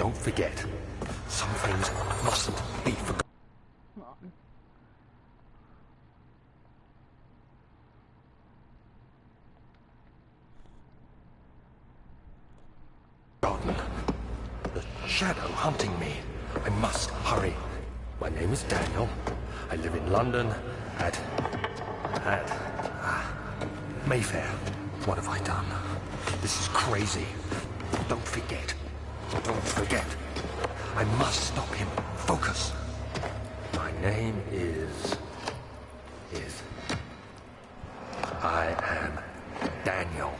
don't forget. Some things mustn't be forgotten. The shadow hunting me. I must hurry. My name is Daniel. I live in London at Mayfair. What have I done? This is crazy. Don't forget. Don't forget. I must stop him. Focus. My name is... I am Daniel.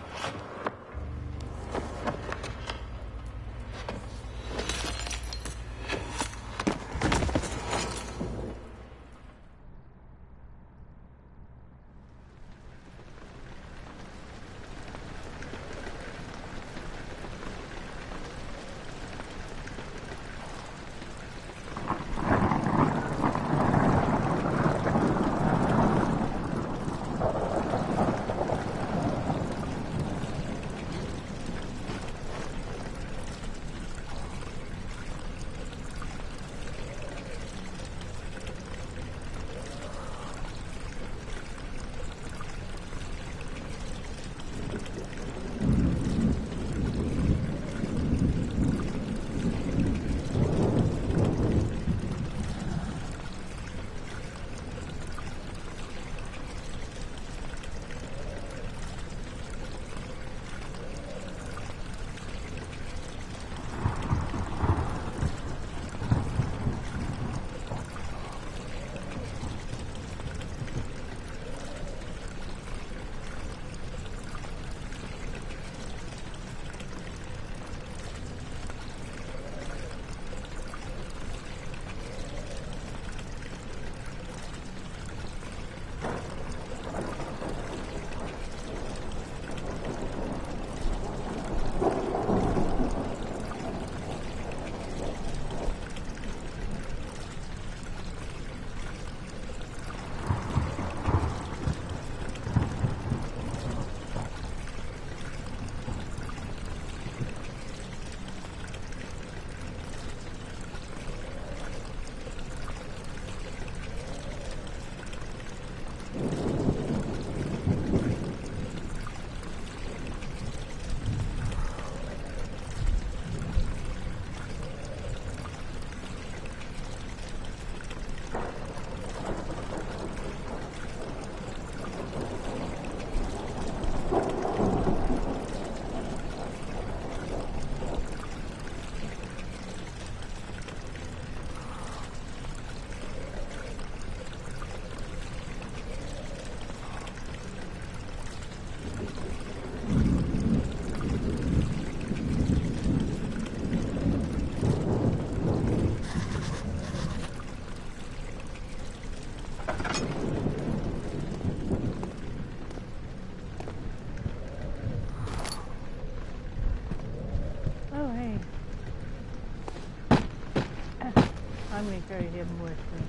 I'm going to carry him with me.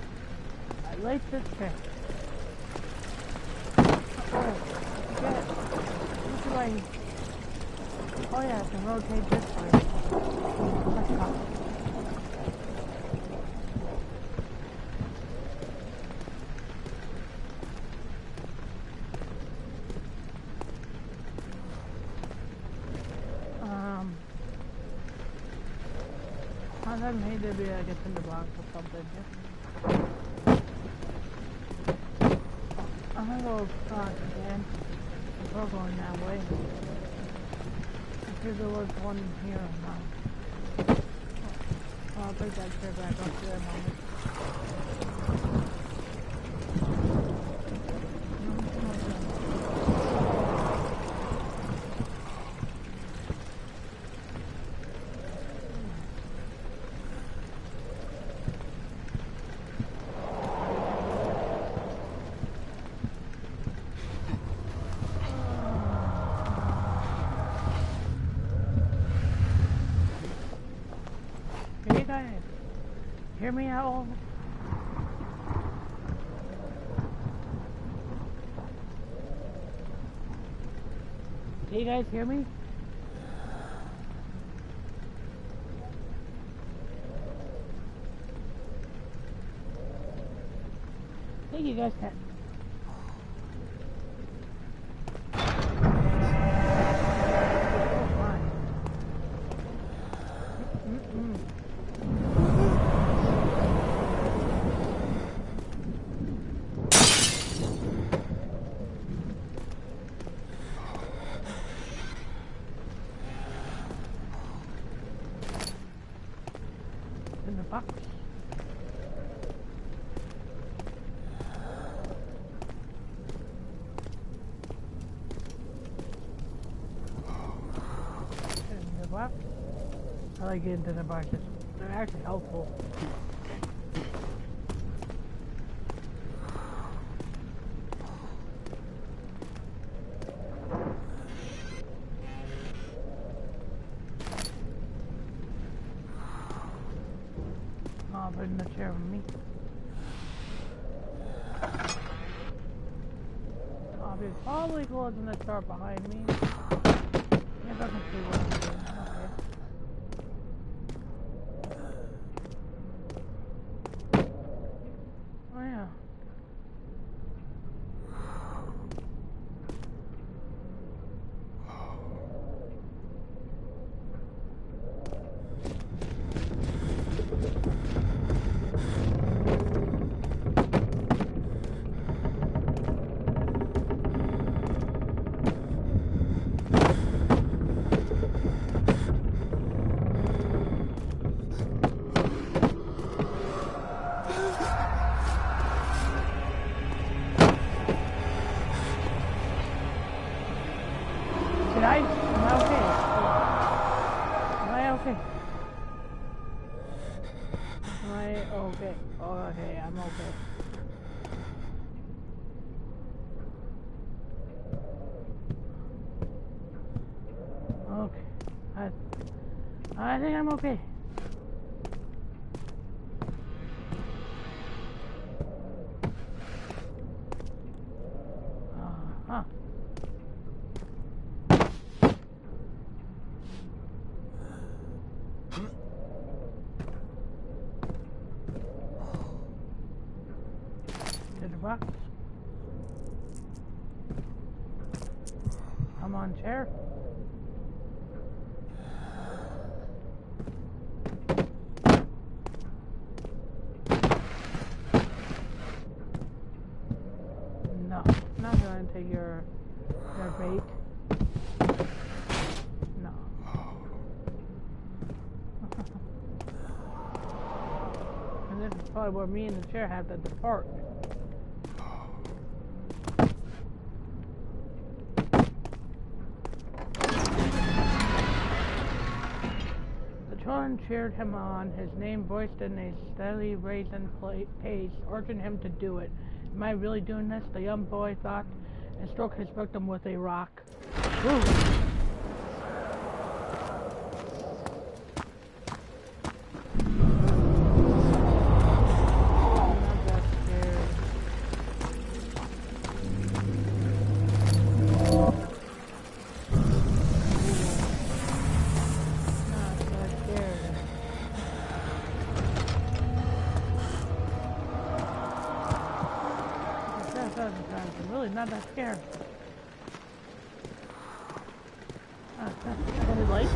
I like this trick. Oh, forget. Which way? Oh yeah, I can rotate this way. Let's go. Maybe I get in the box or something. Yeah. I'm gonna go across again. We're going that way. Because there was one here now. Oh, I'll take that chair back up there a moment. Hear me out? Can you guys hear me? think you guys can. In the box. In the box. I like getting into the boxes. They're actually helpful. I'll put in the chair with me. It's probably closing the door behind me. I guess I can see what I'm doing. Okay. Oh yeah. Am I okay? Am I okay? Am I okay? Oh, okay, I'm okay. Okay. I think I'm okay. Huh. To the box. I'm on chair. No, not going to take your bait. No. And this is probably where me and the chair have to depart. The children cheered him on, his name voiced in a steadily raising pace, urging him to do it. Am I really doing this? The young boy thought, and struck his victim with a rock. Woo! I'm really not that scared. I really like it.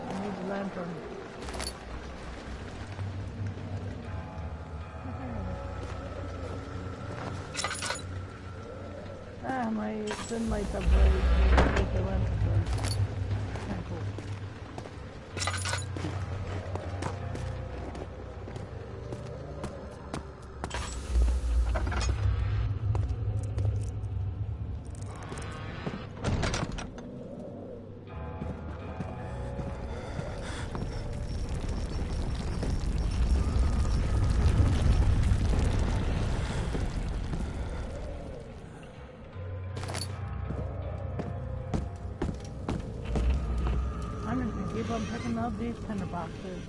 I need the lantern. My thin lights up very with the lantern. Kind of cool. I'm picking up these tinder boxes.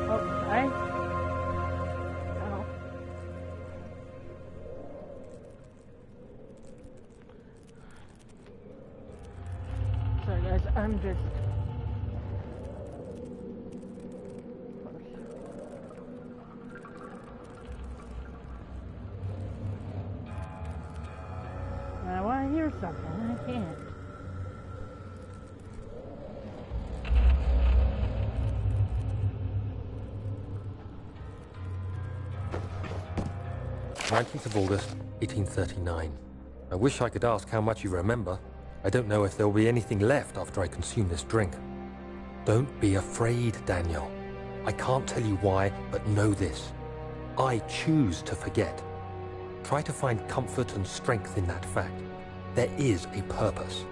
Oh, right? Oh. I'm just... I want to hear something, I can't. August 1839. I wish I could ask how much you remember. I don't know if there will be anything left after I consume this drink. Don't be afraid, Daniel. I can't tell you why, but know this. I choose to forget. Try to find comfort and strength in that fact. There is a purpose.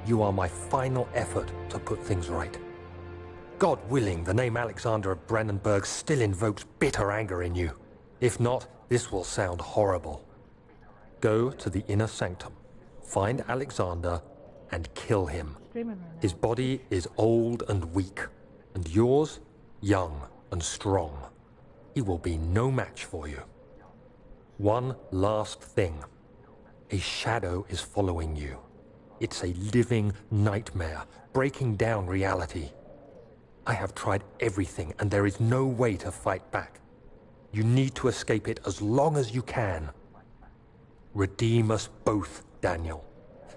You are my final effort to put things right. God willing, the name Alexander of Brandenburg still invokes bitter anger in you. If not, this will sound horrible. Go to the inner sanctum, find Alexander, and kill him. His body is old and weak, and yours, young and strong. He will be no match for you. One last thing. A shadow is following you. It's a living nightmare, breaking down reality. I have tried everything, and there is no way to fight back. You need to escape it as long as you can. Redeem us both, Daniel.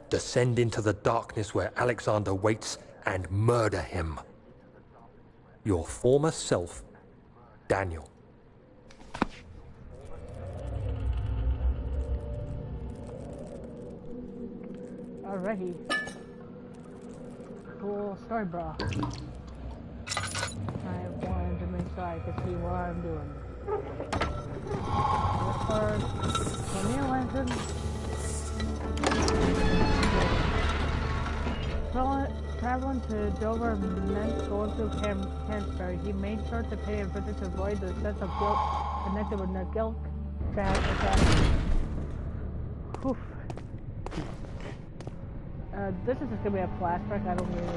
Descend into the darkness where Alexander waits and murder him. Your former self, Daniel. Alrighty. Cool story, bro. I wanted to make sure I could see what I'm doing. Give me a lantern. Traveling to Dover meant going through Canterbury. He made sure to pay a visit to avoid the sense of guilt connected with the guilt attack. Oof. This is just gonna be a flashback. I don't really know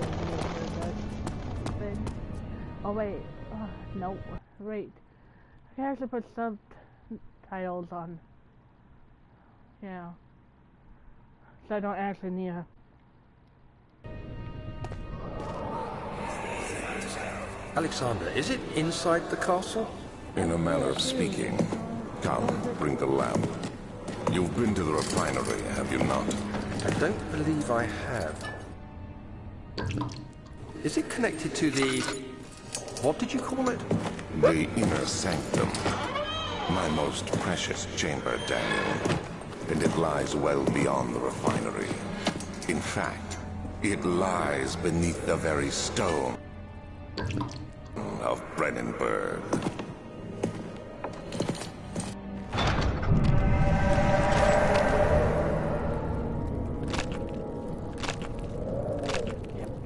this thing. Oh wait, no, wait. I can actually put subtitles on. Yeah. So I don't actually need a... Alexander, is it inside the castle? In a manner of speaking. Come, bring the lamp. You've been to the refinery, have you not? I don't believe I have. Is it connected to the... what did you call it? The inner sanctum. My most precious chamber, Daniel. And it lies well beyond the refinery. In fact, it lies beneath the very stone of Brandenburg.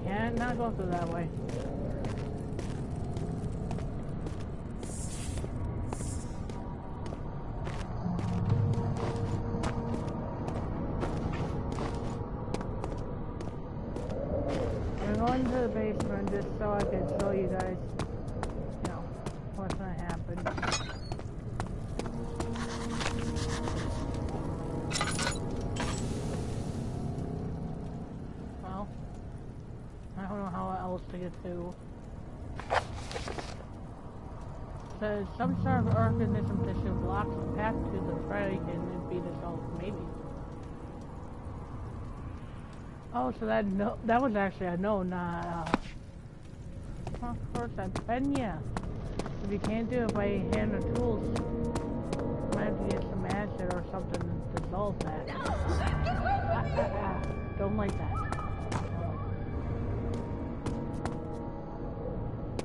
Can't not go through that way. Going to the basement just so I can show you guys, you know, what's gonna happen. Well, I don't know how else to get to. Says some sort of organism tissue blocks the path to the break and be dissolved, maybe. Oh, so that was actually a no, not well, of course then yeah. If you can't do it by hand or tools, you might have to get some acid or something to dissolve that. Don't like that.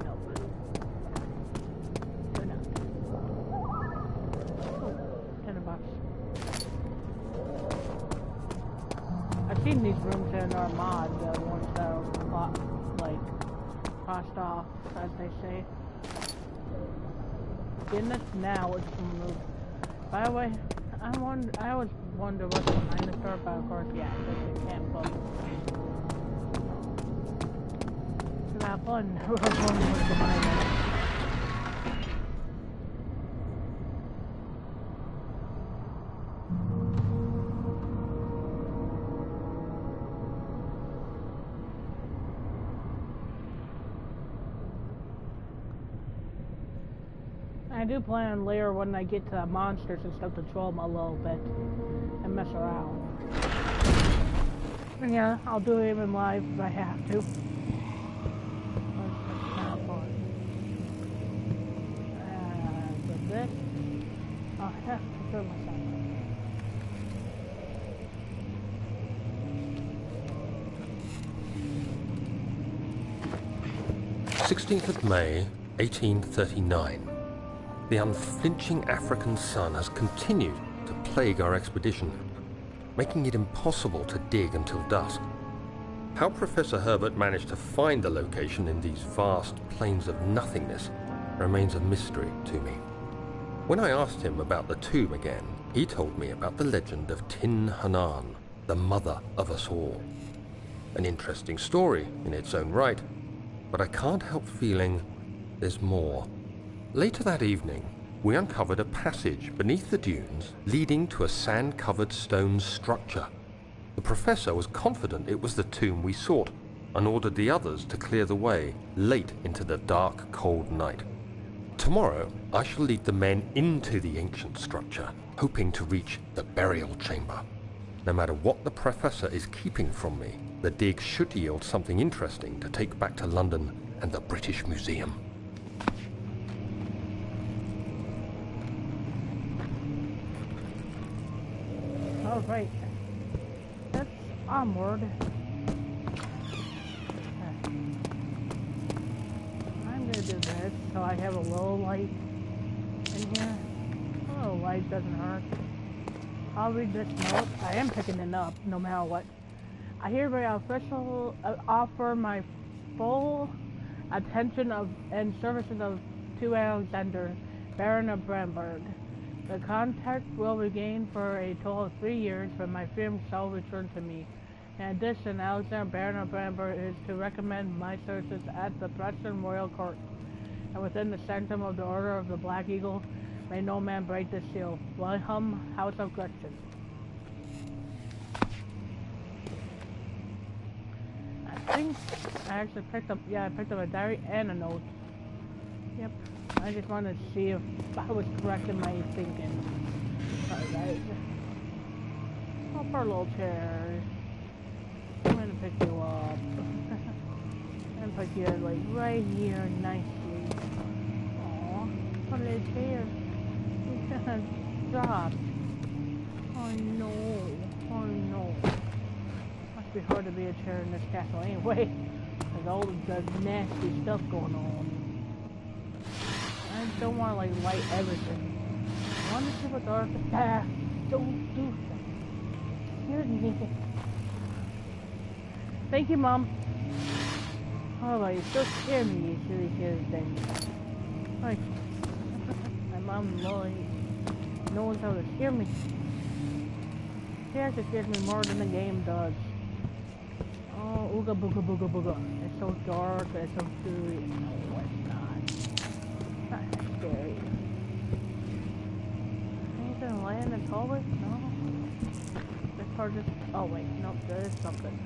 No. Good enough. Oh, $10. I've seen these rooms in our mod, the ones that are like crossed off, as they say. In this now it's removed. By the way, I always wonder what's behind the door, but of course, yeah, they can't put. So that one, whoever's what's behind it. I do plan on later when I get to the monsters and stuff to troll them a little bit and mess around. And yeah, I'll do it even live if I have to. That's kind of fun. With this, I'll have to throw myself. 16th of May, 1839. The unflinching African sun has continued to plague our expedition, making it impossible to dig until dusk. How Professor Herbert managed to find the location in these vast plains of nothingness remains a mystery to me. When I asked him about the tomb again, he told me about the legend of Tin Hanan, the mother of us all. An interesting story in its own right, but I can't help feeling there's more. Later that evening, we uncovered a passage beneath the dunes leading to a sand-covered stone structure. The professor was confident it was the tomb we sought and ordered the others to clear the way late into the dark, cold night. Tomorrow, I shall lead the men into the ancient structure, hoping to reach the burial chamber. No matter what the professor is keeping from me, the dig should yield something interesting to take back to London and the British Museum. Alright, let's onward. I'm gonna do this so I have a little light in here. A little light doesn't hurt. I'll read this note. I am picking it up no matter what. I hereby offer my full attention and services to Alexander, Baron of Bramberg. The contract will be gained for a total of 3 years, but my freedom shall return to me. In addition, Alexander, Baron of Bramberg, is to recommend my services at the Preston Royal Court, and within the sanctum of the Order of the Black Eagle, may no man break the seal. Wilhelm, House of Gretchen. I think I actually picked up a diary and a note. Yep. I just wanted to see if I was correct in my thinking. Sorry guys. Oh, poor little chair. I'm gonna pick you up. And put you like right here nicely. Aw, what a little chair. It's gonna drop. Oh no. Oh no. Must be hard to be a chair in this castle anyway. There's all the nasty stuff going on. I don't want to like light everything. I want to see what the architect. Don't do that. Excuse me. Thank you, Mom. Oh, you still scare me, you silly thing. Like, my mom really knows how to scare me. She actually scares me more than the game does. Oh, ooga booga booga booga. It's so dark, it's so gooey. No, it's not. Not scary. Anything land in hallway? No. This part just. Oh wait, nope, there is something.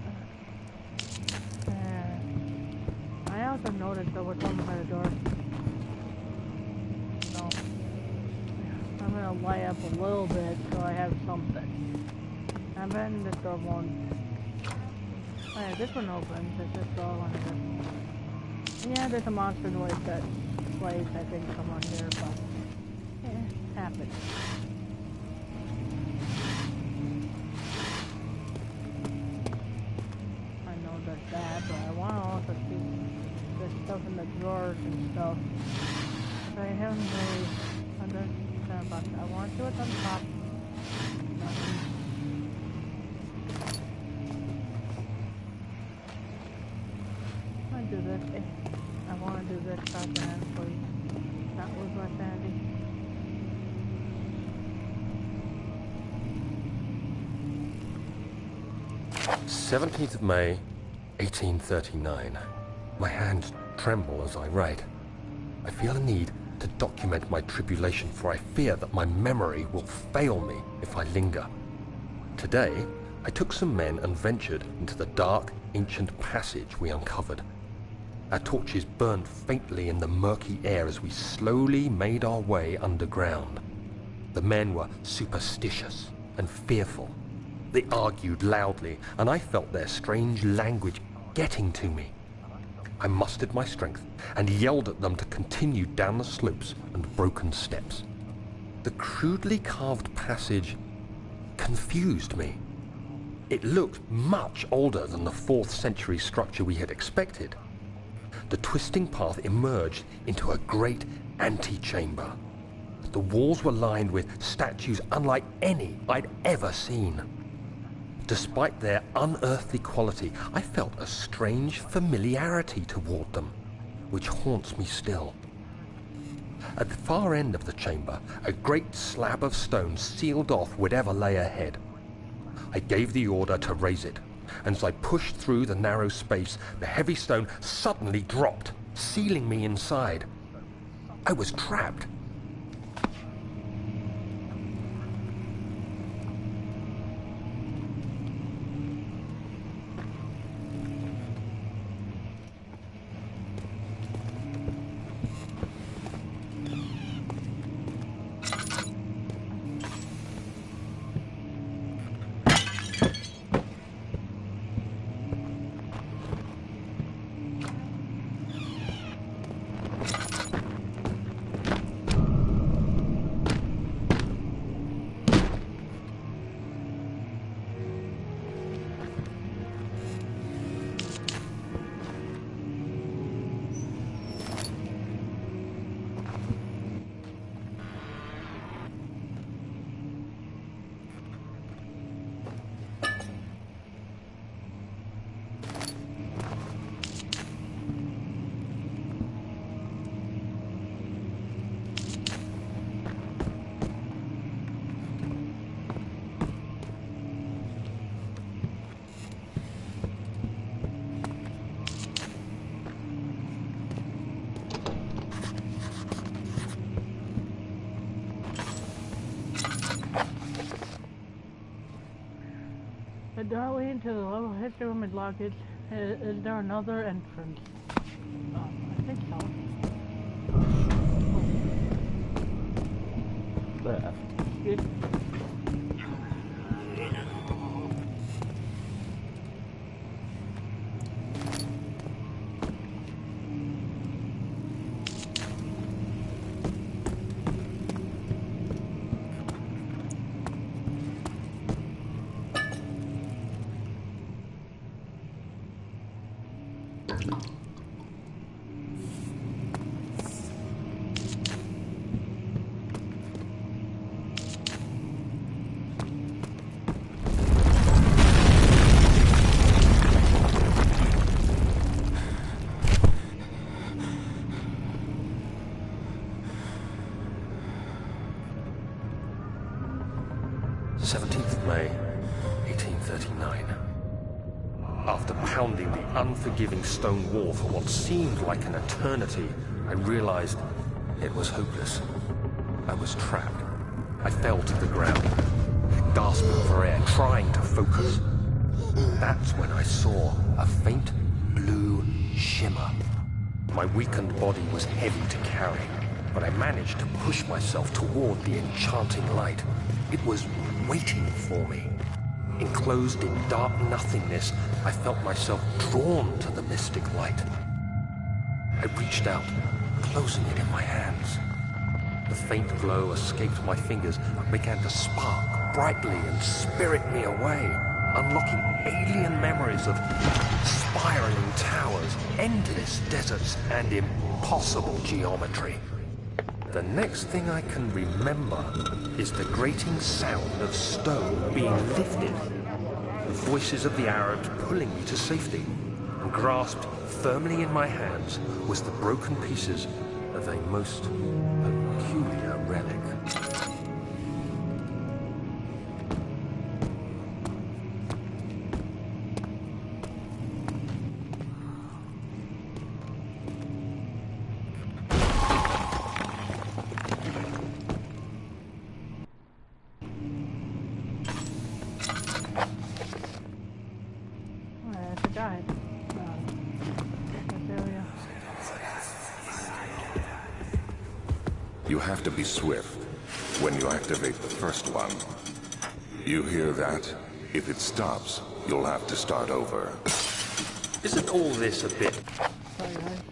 I also noticed there was something by the door. So I'm gonna light up a little bit so I have something. I bet this door won't. Oh yeah, this one opens. It's this door one here. Yeah, there's a monster noise that plays, I think, somewhere here, but yeah, it happens. I know there's that, but I want to also see the stuff in the drawers and stuff. But I haven't really understood about that. I want to see what's on top. Nothing. Do this. I want to do this stuff and please not lose my sanity. "17th of May, 1839. My hands tremble as I write. I feel a need to document my tribulation, for I fear that my memory will fail me if I linger. Today, I took some men and ventured into the dark, ancient passage we uncovered. Our torches burned faintly in the murky air as we slowly made our way underground. The men were superstitious and fearful. They argued loudly, and I felt their strange language getting to me. I mustered my strength and yelled at them to continue down the slopes and broken steps. The crudely carved passage confused me. It looked much older than the 4th century structure we had expected. The twisting path emerged into a great antechamber. The walls were lined with statues unlike any I'd ever seen. Despite their unearthly quality, I felt a strange familiarity toward them, which haunts me still. At the far end of the chamber, a great slab of stone sealed off whatever lay ahead. I gave the order to raise it, and as I pushed through the narrow space, the heavy stone suddenly dropped, sealing me inside. I was trapped. The doorway into the level history room is locked. Is there another entrance? I think so. There. Excuse me. May 1839. After pounding the unforgiving stone wall for what seemed like an eternity, I realized it was hopeless. I was trapped. I fell to the ground, gasping for air, trying to focus. That's when I saw a faint blue shimmer. My weakened body was heavy to carry, but I managed to push myself toward the enchanting light. It was waiting for me. Enclosed in dark nothingness, I felt myself drawn to the mystic light. I reached out, closing it in my hands. The faint glow escaped my fingers and began to spark brightly and spirit me away, unlocking alien memories of spiraling towers, endless deserts, and impossible geometry. The next thing I can remember is the grating sound of stone being lifted, the voices of the Arabs pulling me to safety, and grasped firmly in my hands was the broken pieces of a most peculiar relic. You have to be swift when you activate the first one. You hear that? If it stops, you'll have to start over. Isn't all this a bit... Sorry, guys.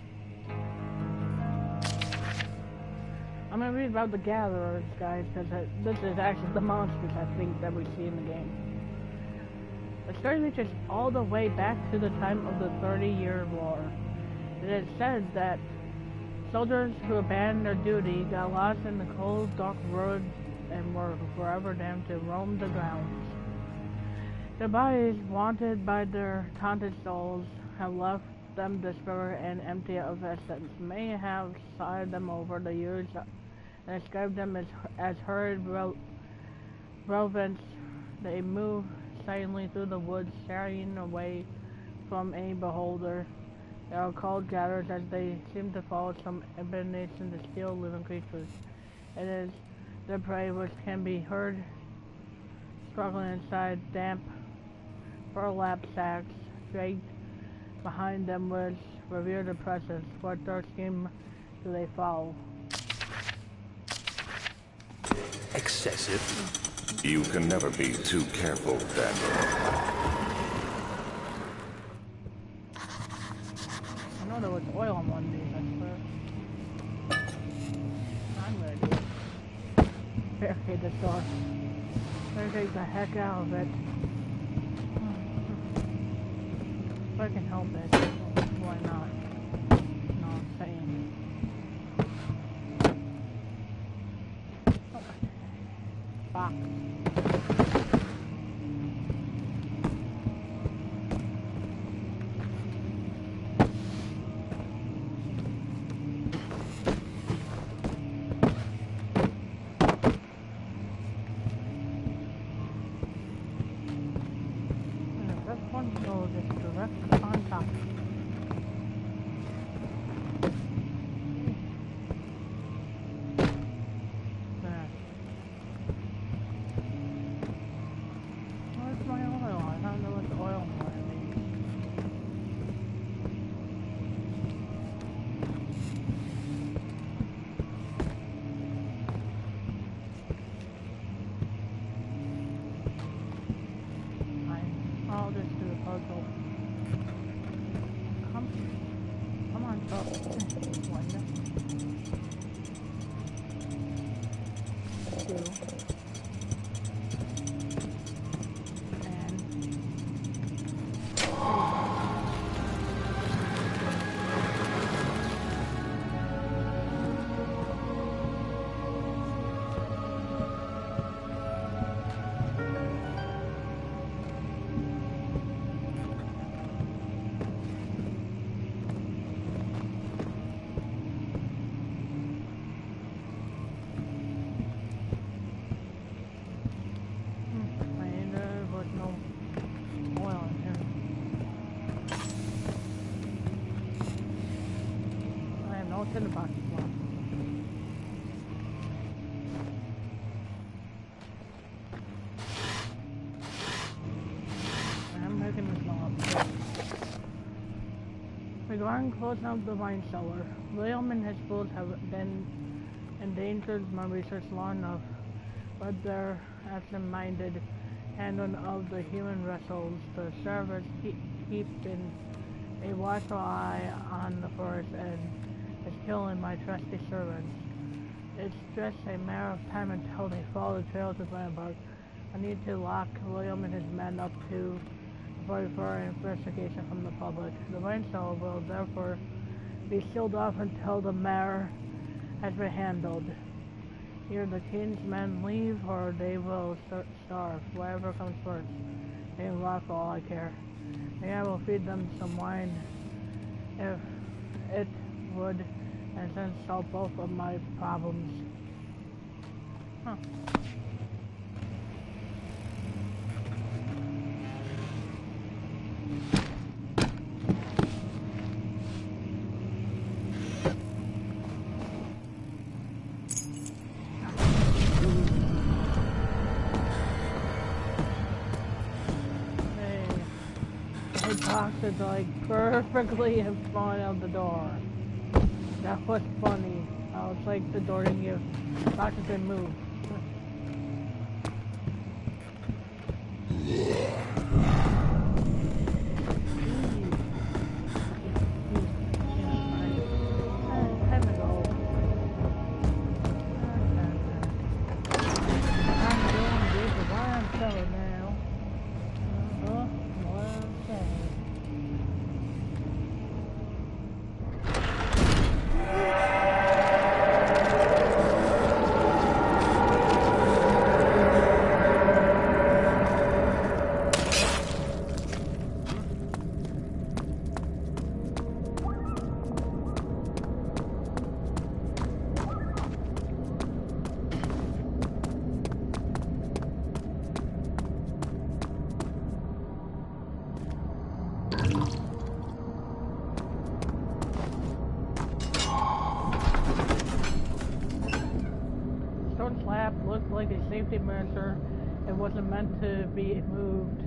I'm gonna read about the gatherers, guys, because this is actually the monsters, I think, that we see in the game. The story reaches all the way back to the time of the 30-Year War. It is said that soldiers who abandoned their duty got lost in the cold, dark roads and were forever damned to roam the grounds. Their bodies, wanted by their taunted souls, have left them desperate and empty of essence, may have sighed them over the years and described them as hurried rodents. They move silently through the woods, shying away from any beholder. They are called gatherers as they seem to follow some abomination to steal living creatures. It is their prey which can be heard struggling inside damp burlap sacks dragged behind them which revere their presence. What dark scheme do they follow? excessive? You can never be too careful, Daniel. I know there was oil on one of these, I swear. I'm gonna do it. Barricade this door. Barricade the heck out of it. If I can help it, why not? No, I'm saying. Oh. Box. I'll just do the puzzle. Come on, top. One. Two. And in the box as well. I'm making this all up. Regarding closing up the wine cellar, William and his fools have been endangered my research long enough, but their absent-minded handling of the human vessels, the servers keeping a watchful eye on the forest and is killing my trusty servants. It's just a matter of time until they follow the trail to Glenbark. I need to lock William and his men up to avoid further investigation from the public. The wine cellar will therefore be sealed off until the matter has been handled. Either the king's men leave or they will starve, whatever comes first. They can lock for all I care. Maybe I will feed them some wine if it would, and then solve both of my problems. Huh. Hey, the box is like perfectly in front of the door. That was funny. Oh, it's like the door didn't give. Box has been moved. Looked like a safety measure. It wasn't meant to be moved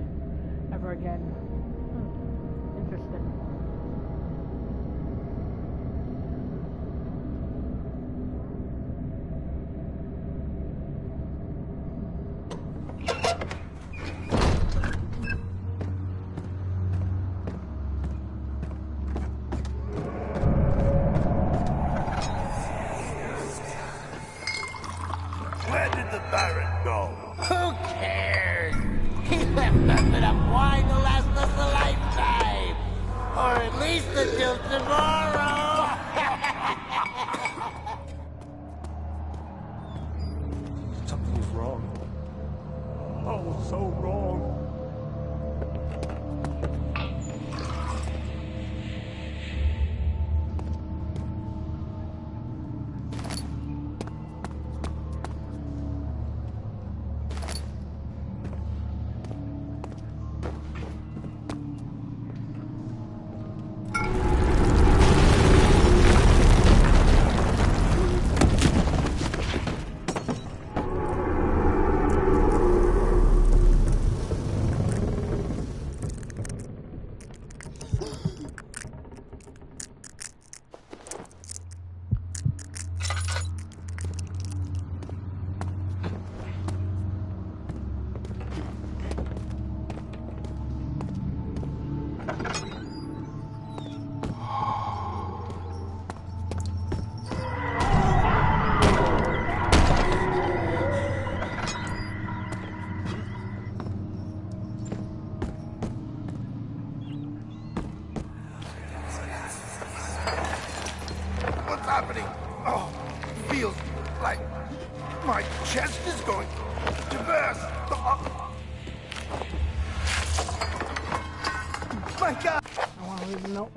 ever again. Interesting. Where did the Baron go? Who cares? He left nothing of wine to last us a lifetime. Or at least until tomorrow. Something is wrong. Oh, so wrong. What's happening? Oh, feels like my chest is going to burst. My God! I want to leave a note.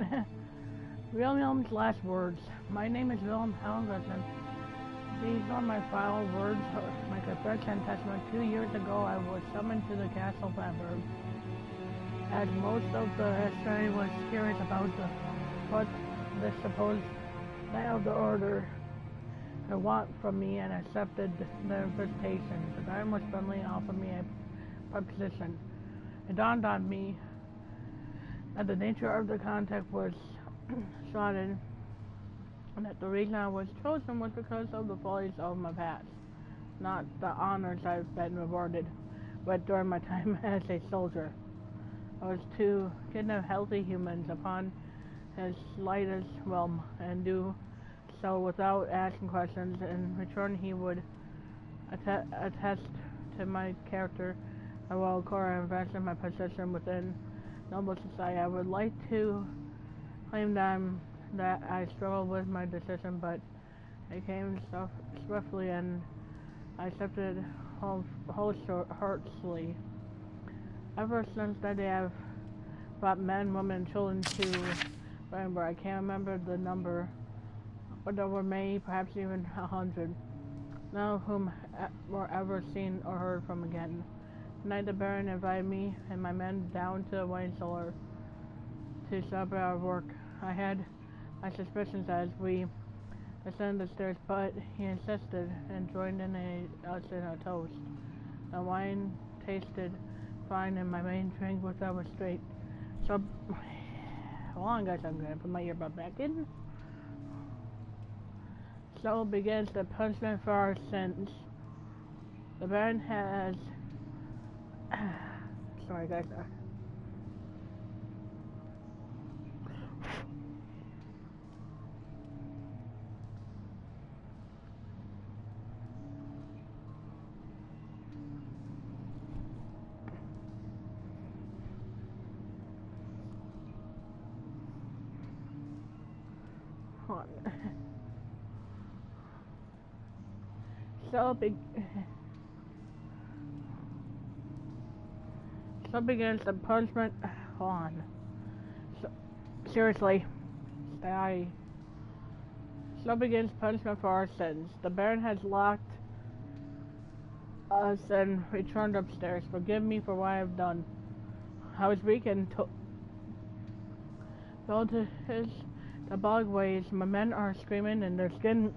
William's last words. My name is William Helgerson. These are my final words, my confession and testament. 2 years ago, I was summoned to the castle Pemberg. As most of the history was curious about what the supposed man of the order had want from me, and accepted the invitation. The guy was friendly and offered me a position. It dawned on me that the nature of the contact was shodden, and that the reason I was chosen was because of the follies of my past, not the honors I've been rewarded with during my time as a soldier. I was to kidnap healthy humans upon his slightest whim, and do so without asking questions. In return, he would attest to my character and will advance in my position within noble society. I would like to claim that I struggled with my decision, but it came swiftly, and I accepted wholeheartedly. Ever since that day, I've brought men, women, and children to Edinburgh. I can't remember the number, but there were many, perhaps even 100, none of whom were ever seen or heard from again. Tonight, the Baron invited me and my men down to the wine cellar to celebrate our work. I had my suspicions as we ascended the stairs, but he insisted and joined us in a toast. The wine tasted fine, and my main drink was over straight. So, hold on, guys, I'm gonna put my earbud back in. So begins the punishment for our sins. The Baron has... Sorry guys. So begins the punishment. Hold on. Seriously. So begins punishment for our sins. The Baron has locked us and returned upstairs. Forgive me for what I have done. I was weak and fell to his diabolic ways. My men are screaming and their skin.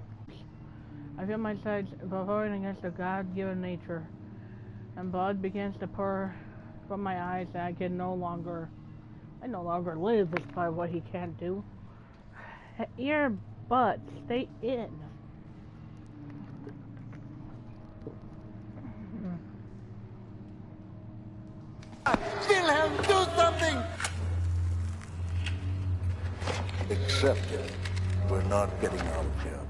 I feel my sides revolting against their God-given nature, and blood begins to pour from my eyes, and I no longer live despite what he can't do. Ear, butt, stay in. Wilhelm, do something! Accept it. We're not getting out of here.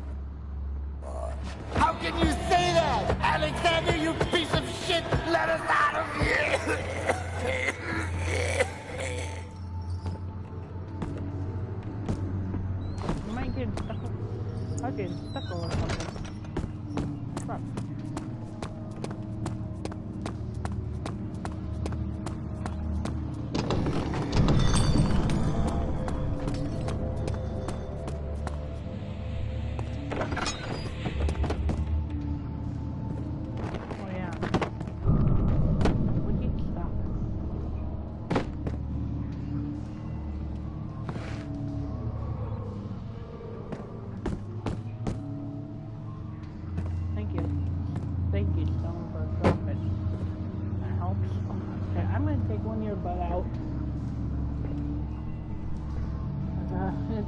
How can you say that? Alexander, you piece of shit! Let us out of here! You might get stuck. I'll get stuck or something. Fuck.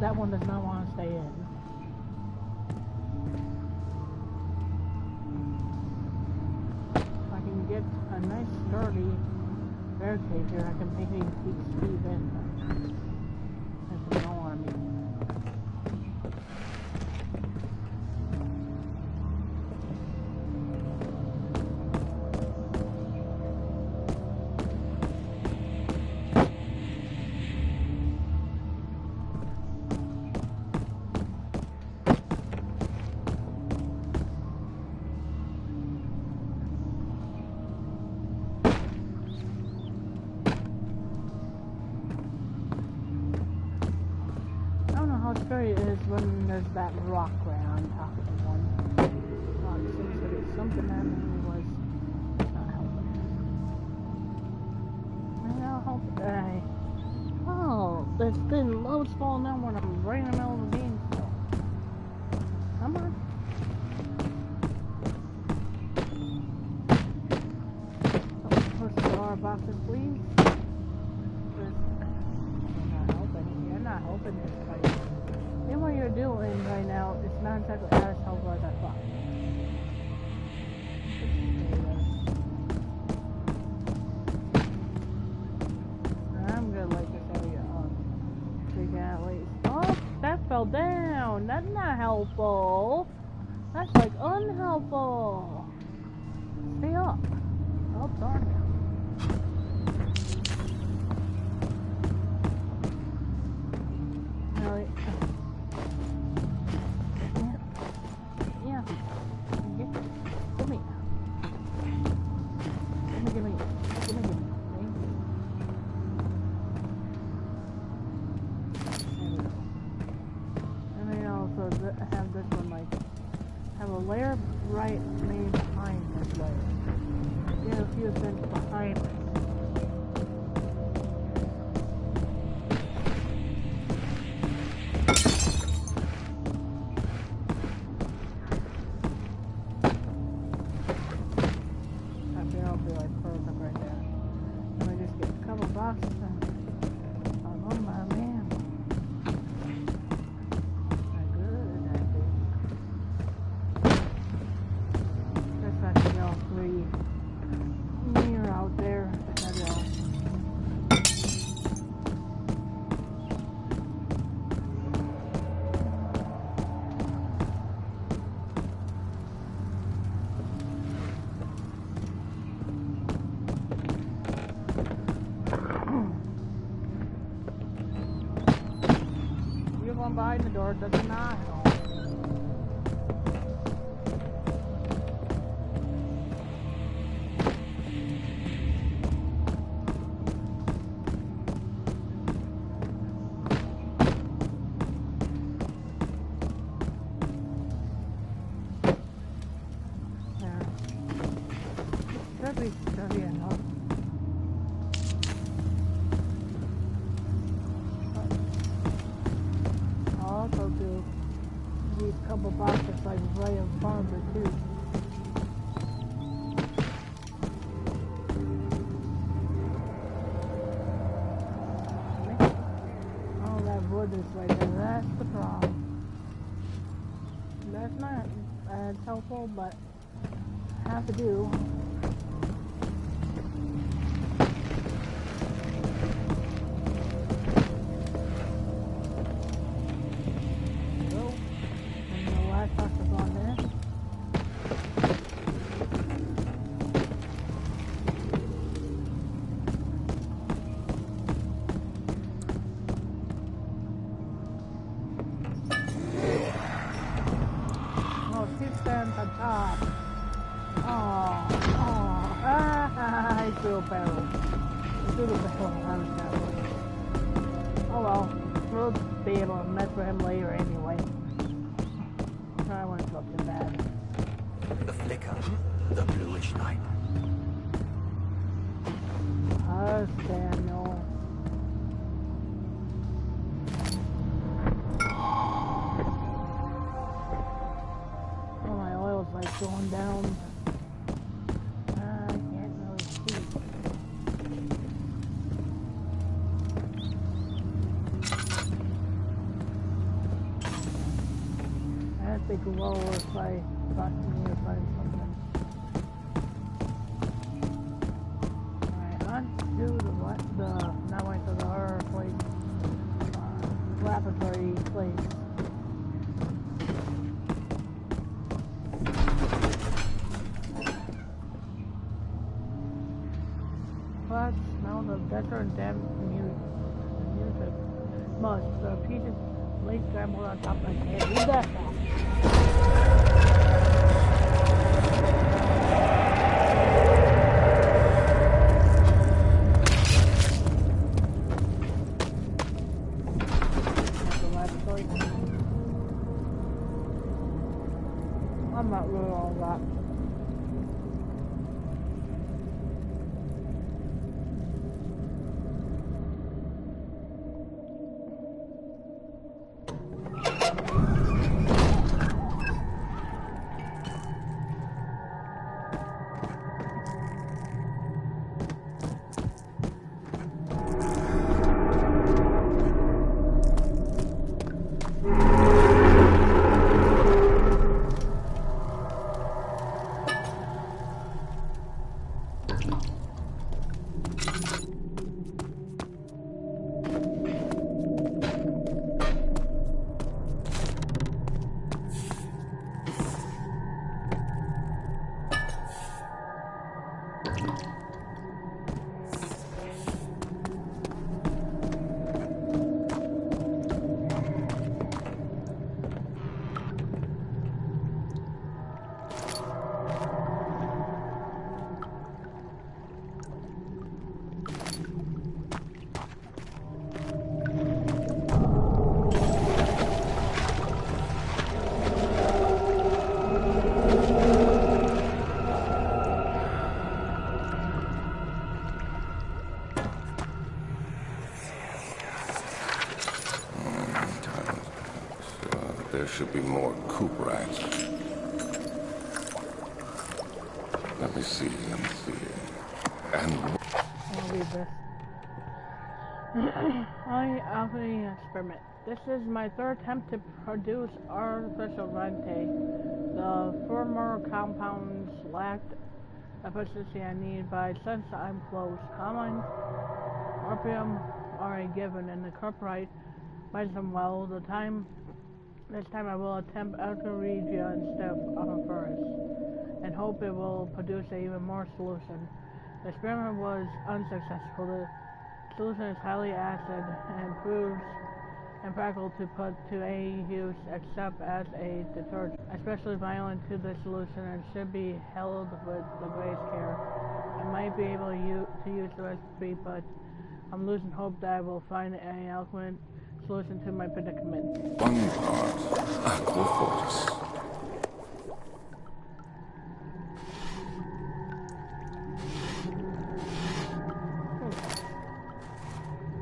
That one does not want to stay in. If I can get a nice sturdy barricade here, I can maybe keep Steve in. There's no army. It is when there's that rock right on top of the one. It seems to be something that really was not helping. Now hope oh, there's been loads falling down when I'm right in the middle of the game still. Come on. Push the door boxes, please. You're not helping this fight. And what you're doing right now is not exactly as helpful as I thought. I'm gonna light this area up. So you can at least. Oh, that fell down. That's not helpful. That's like unhelpful. Stay up. Oh, darn it. Have this one like have a layer right made behind this layer. Get a few things behind it. That'll be like perfect right there. Let me just get a couple boxes and I'm on my man. going behind the door does not help. Should be sturdy enough. I'll also do these couple boxes like right in front of it too. All that wood is right there. That's the problem. That's not as helpful, but have to do. Oh well, we'll be able to mess with him later anyway. I wouldn't look too bad. The flicker, the bluish light. Us, Daniel. Oh, my oil's like going down. I can't really see. That'd be glow if I thought you would find something. Alright, on to not wait to the horror place, laboratory place. But smell the better and damn music. Must the pieces lay scrambled on top of my head. Read that back. I'm not really all that. There should be more coop rats. Let me see. And I'll read this. Alchemy experiment. This is my third attempt to produce artificial rente. The former compounds lacked efficiency I need, but since I'm close, common opium already given and the corporate buys them well. This time I will attempt Alcaregia instead of Amphophorus, and hope it will produce an even more solution. The experiment was unsuccessful. The solution is highly acid and proves impractical to put to any use except as a deterrent, especially violent to the solution, and should be held with the greatest care. I might be able to use the recipe, but I'm losing hope that I will find an eloquent solution to my predicament. One part, aqua fortis.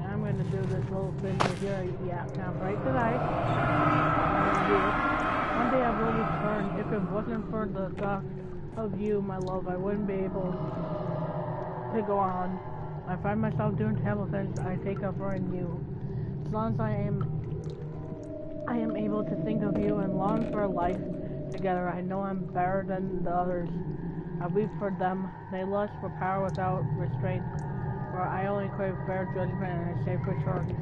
I'm going to do this little thing right here. Yeah, now break the ice. One day I will return. If it wasn't for the thought of you, my love, I wouldn't be able to go on. I find myself doing terrible things I take up for in you. As long as I am able to think of you and long for a life together, I know I'm better than the others. I weep for them. They lust for power without restraint. For I only crave fair judgment and a safe return.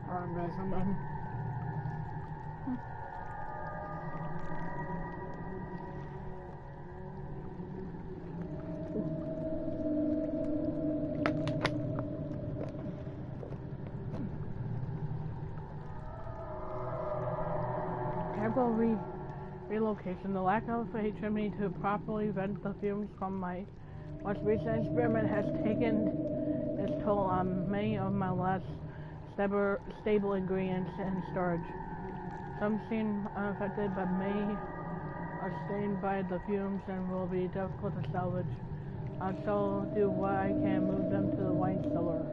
Alright guys, I'm done. Careful relocation. The lack of a chimney to properly vent the fumes from my most recent experiment has taken its toll on many of my less stable ingredients in storage. Some seem unaffected, but many are stained by the fumes and will be difficult to salvage. I shall do what I can, move them to the wine cellar.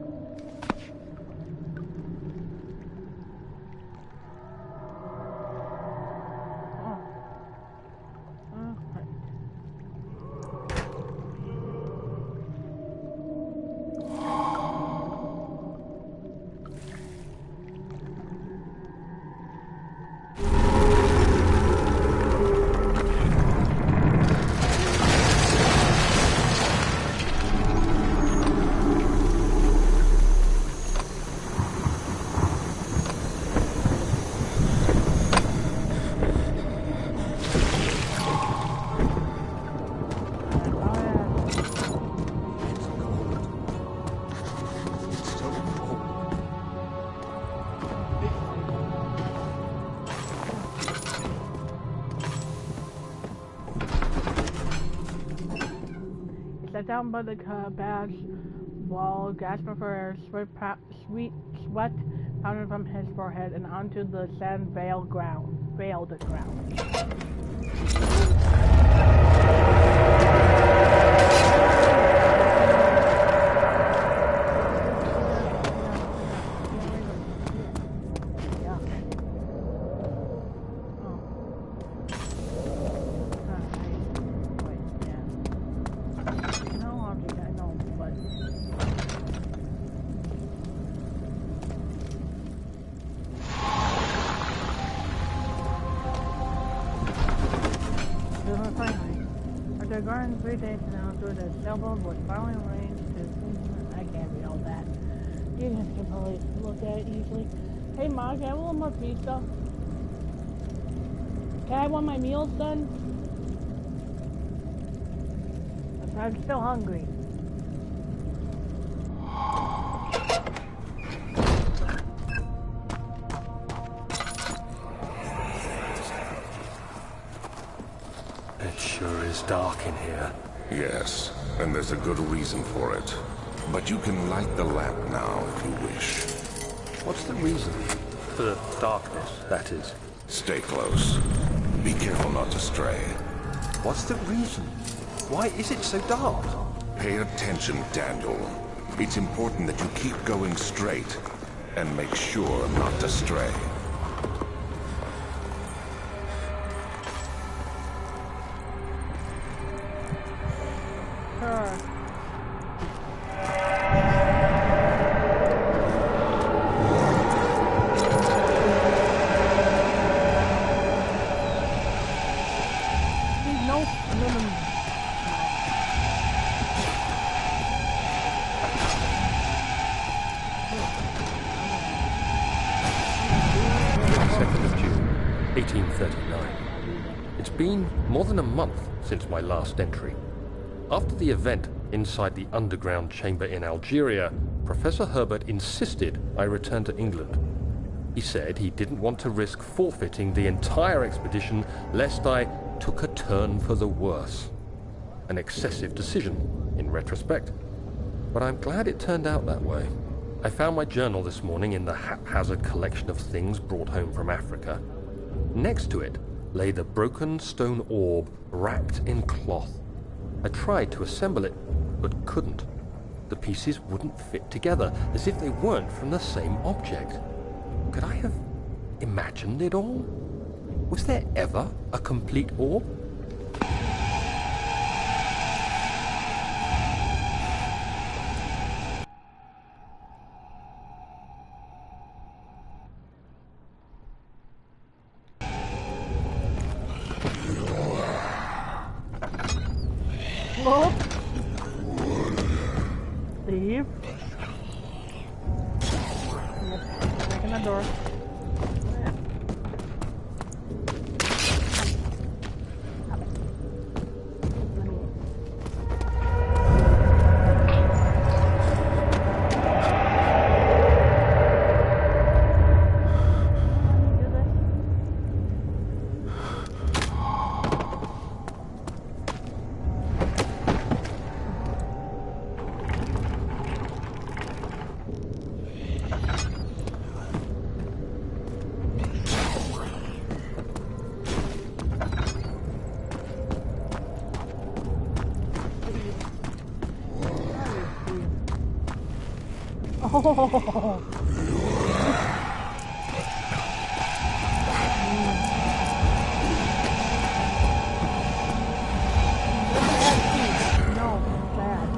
Down by the cab's wall, gasping for air, sweet sweat pounded from his forehead and onto the sand-veiled ground. After a garden 3 days now through the sailboat was finally arranged to... I can't read all that. You guys can probably look at it easily. Hey Ma, can I have a little more pizza? Can I have one of my meals done? I'm still hungry. It sure is dark in here. Yes, and there's a good reason for it. But you can light the lamp now if you wish. What's the reason? For the darkness, that is. Stay close. Be careful not to stray. What's the reason? Why is it so dark? Pay attention, Daniel. It's important that you keep going straight and make sure not to stray. 1839. It's been more than a month since my last entry. After the event inside the underground chamber in Algeria, Professor Herbert insisted I return to England. He said he didn't want to risk forfeiting the entire expedition lest I took a turn for the worse. An excessive decision, in retrospect. But I'm glad it turned out that way. I found my journal this morning in the haphazard collection of things brought home from Africa. Next to it lay the broken stone orb wrapped in cloth. I tried to assemble it, but couldn't. The pieces wouldn't fit together, as if they weren't from the same object. Could I have imagined it all? Was there ever a complete orb? Whoa. Leave. Breaking the door. Oh. No, bad.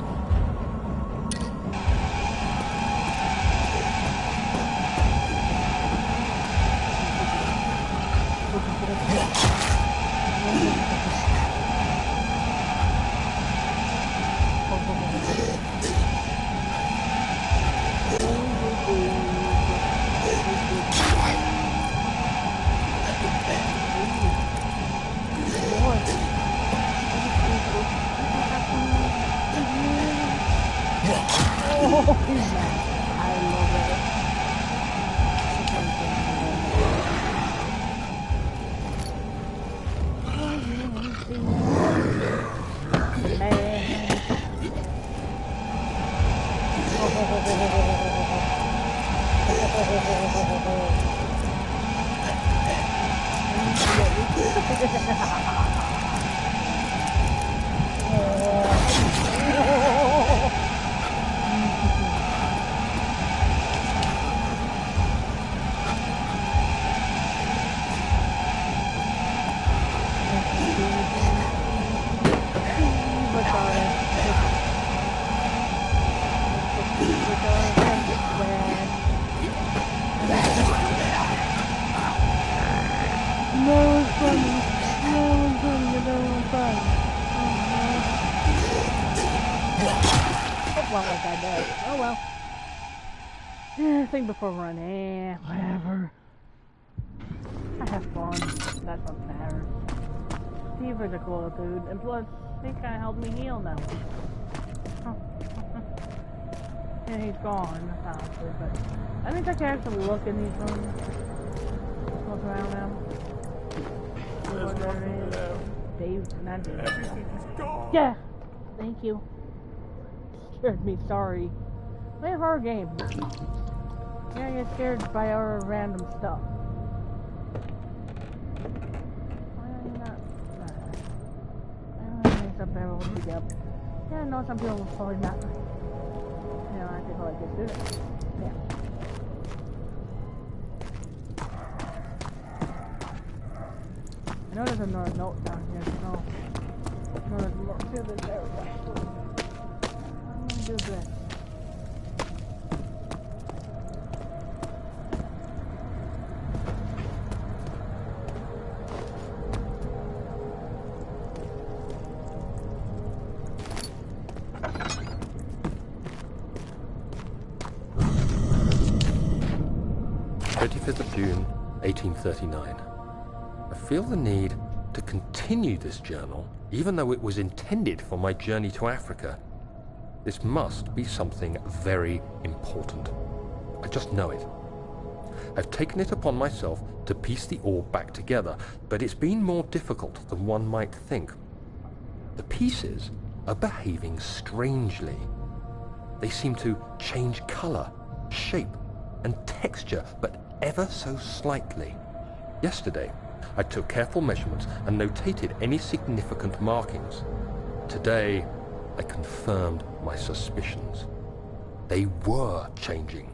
Oh well. Think before running. Whatever. I have fun. That's what matters. Fever's a cool dude, and plus, he kind of helped me heal now. Yeah, he's gone, honestly, but I think I can actually look in these rooms. Look around now. See what there is. Dave, not Dave. Yeah! Thank you. Scared me, sorry. We have our game. Yeah, I get scared by our random stuff. Why are you not? I don't think some people will beat up. Yeah, no, some people will probably not. You know, I think I like this dude. Yeah. I know there's another note down here, so no, there's more to this area. I'm gonna do this. June 1839. A feel the need to continue this journal, even though it was intended for my journey to Africa. This must be something very important. I just know it. I've taken it upon myself to piece the orb back together, but it's been more difficult than one might think. The pieces are behaving strangely. They seem to change color, shape, and texture, but ever so slightly. Yesterday, I took careful measurements and notated any significant markings. Today, I confirmed my suspicions. They were changing.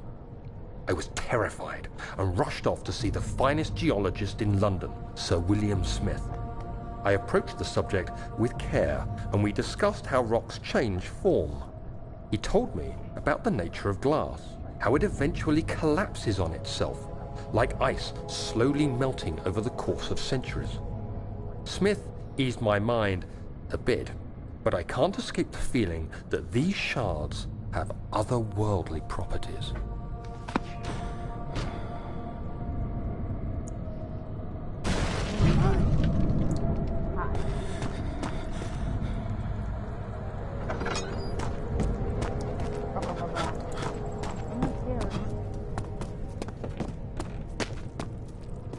I was terrified and rushed off to see the finest geologist in London, Sir William Smith. I approached the subject with care, and we discussed how rocks change form. He told me about the nature of glass, how it eventually collapses on itself, like ice slowly melting over the course of centuries. Smith eased my mind a bit, but I can't escape the feeling that these shards have otherworldly properties.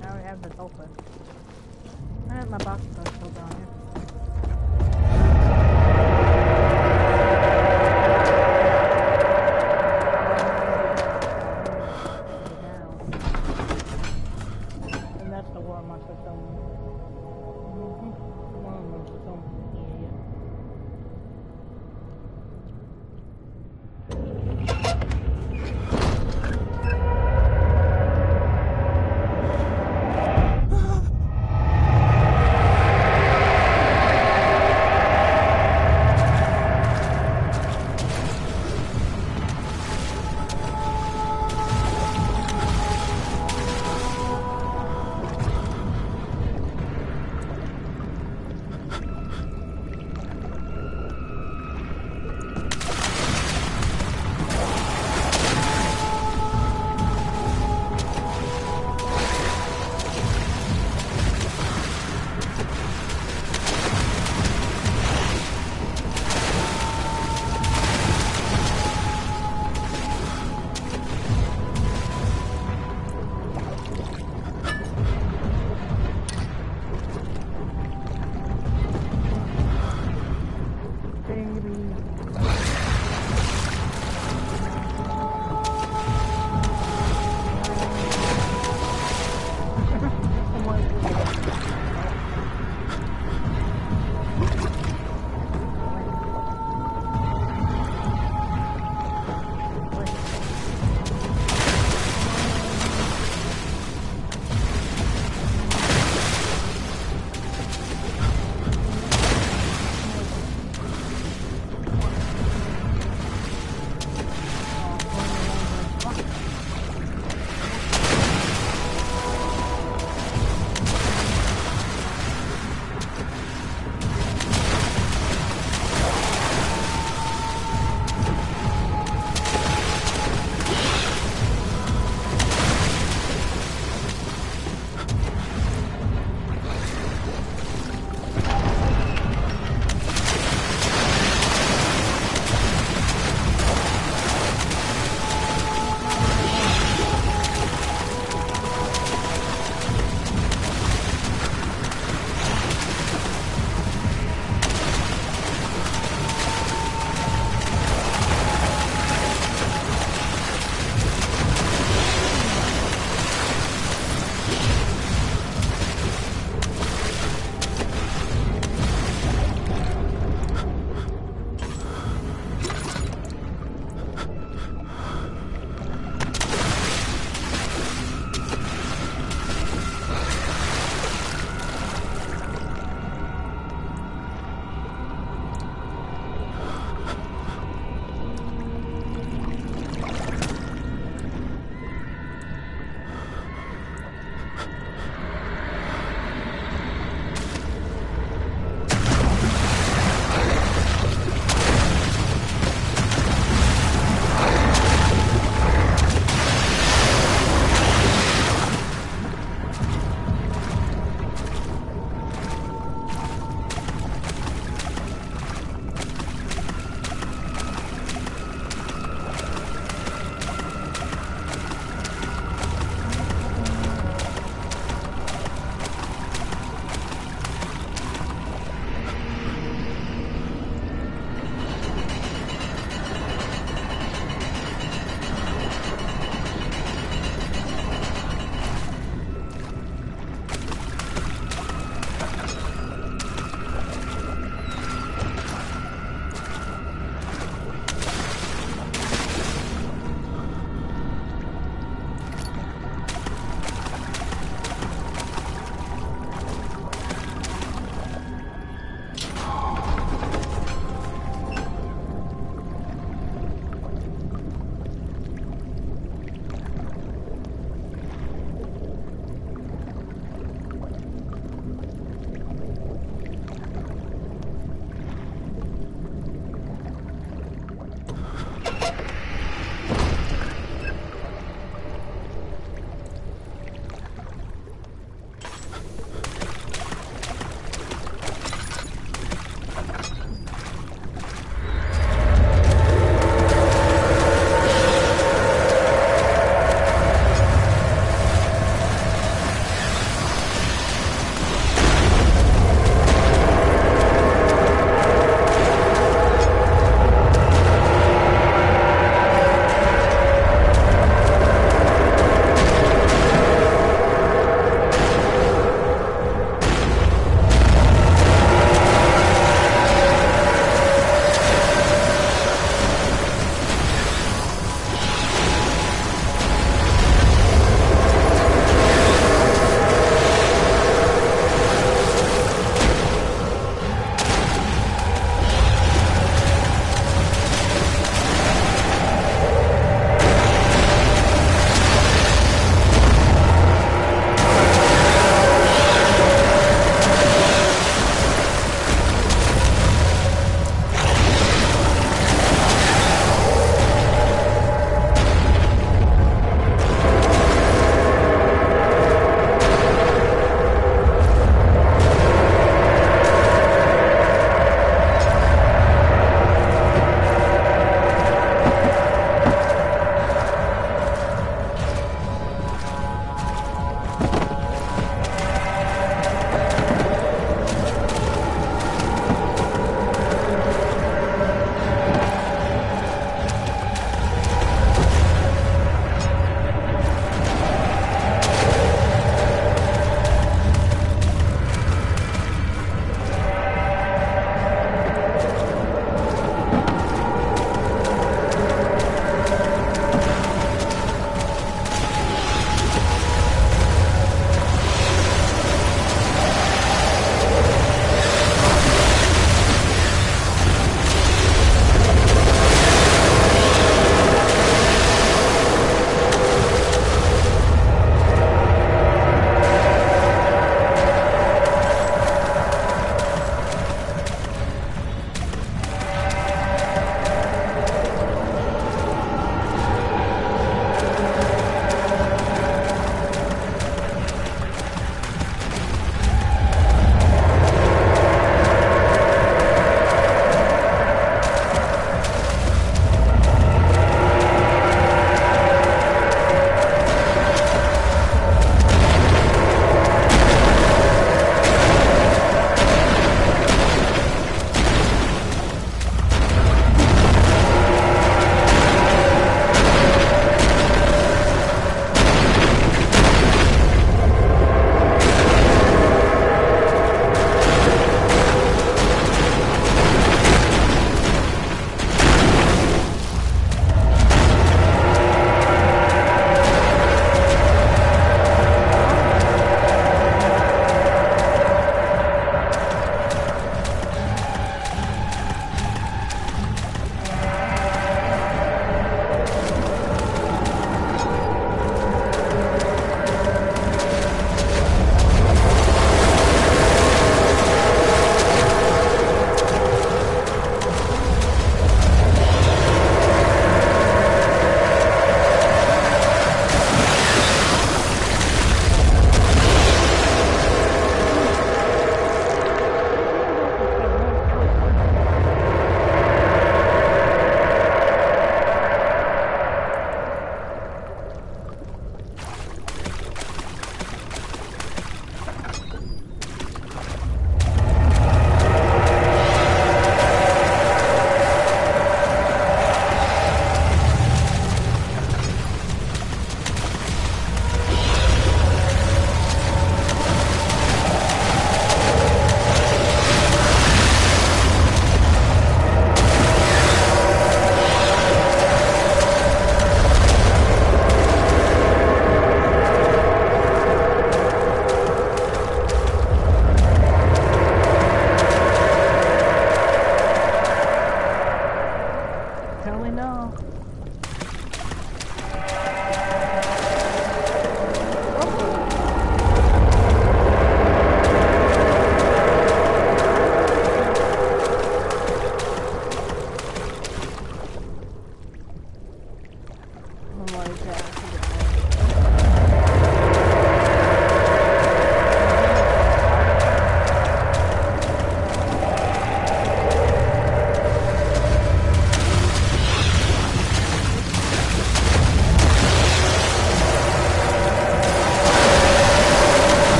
Now we have this open. I have my box still down here. And that's the war monster film. War monster film. Yeah.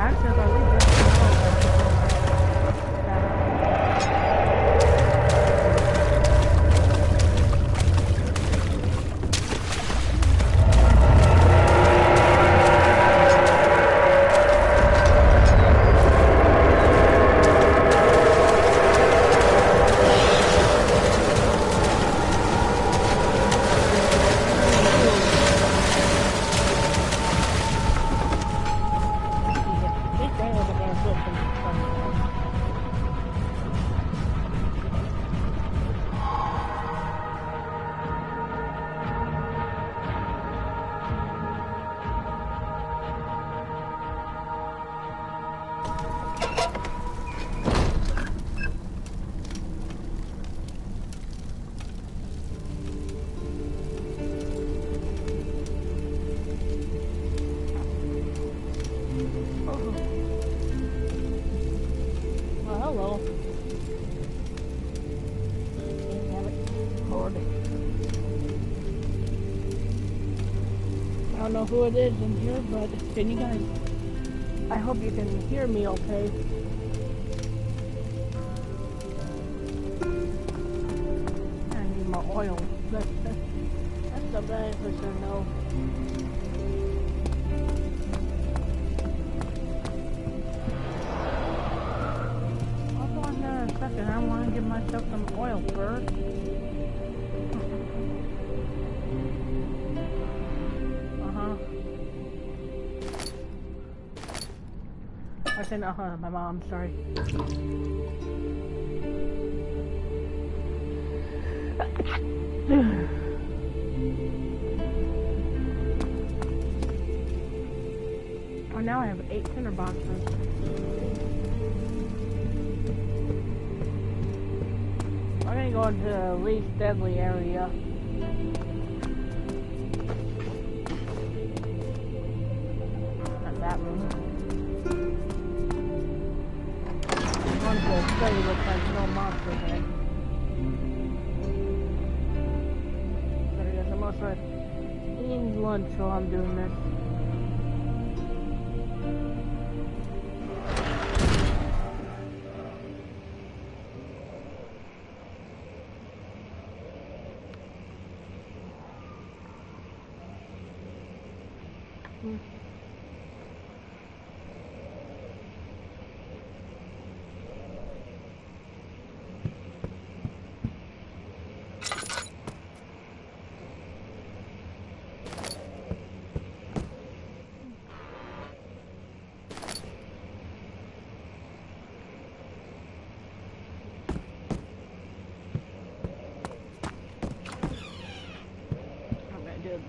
Actually, if I leave this hello. I don't know who it is in here, but can you guys... I hope you can hear me okay. I need more oil. That's the bad for sure, no. Hold on there a second, I want to give myself some oil first. I said, my mom, sorry. Oh, now I have 8 tinder boxes. I'm gonna go into the least deadly area. Not that room. The study looks like no monsters in it. But I guess I'm also eating lunch while I'm doing this.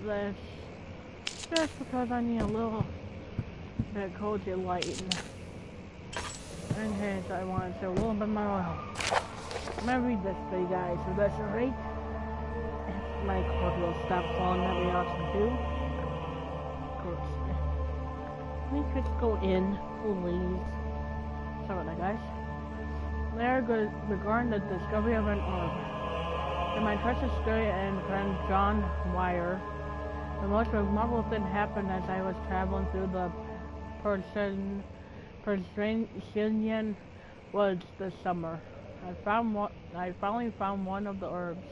This just because I need a little bit cozy lighting. In case I want to a little bit more oil. I'm gonna read this to you guys. So that's right. If my cord will stop falling, that we also do. Of course. We could go in, please. Sorry about that, guys. There goes regarding the discovery of an orb. To my trusted story and friend John Wire. The most remarkable thing happened as I was traveling through the Persian woods this summer. I finally found one of the herbs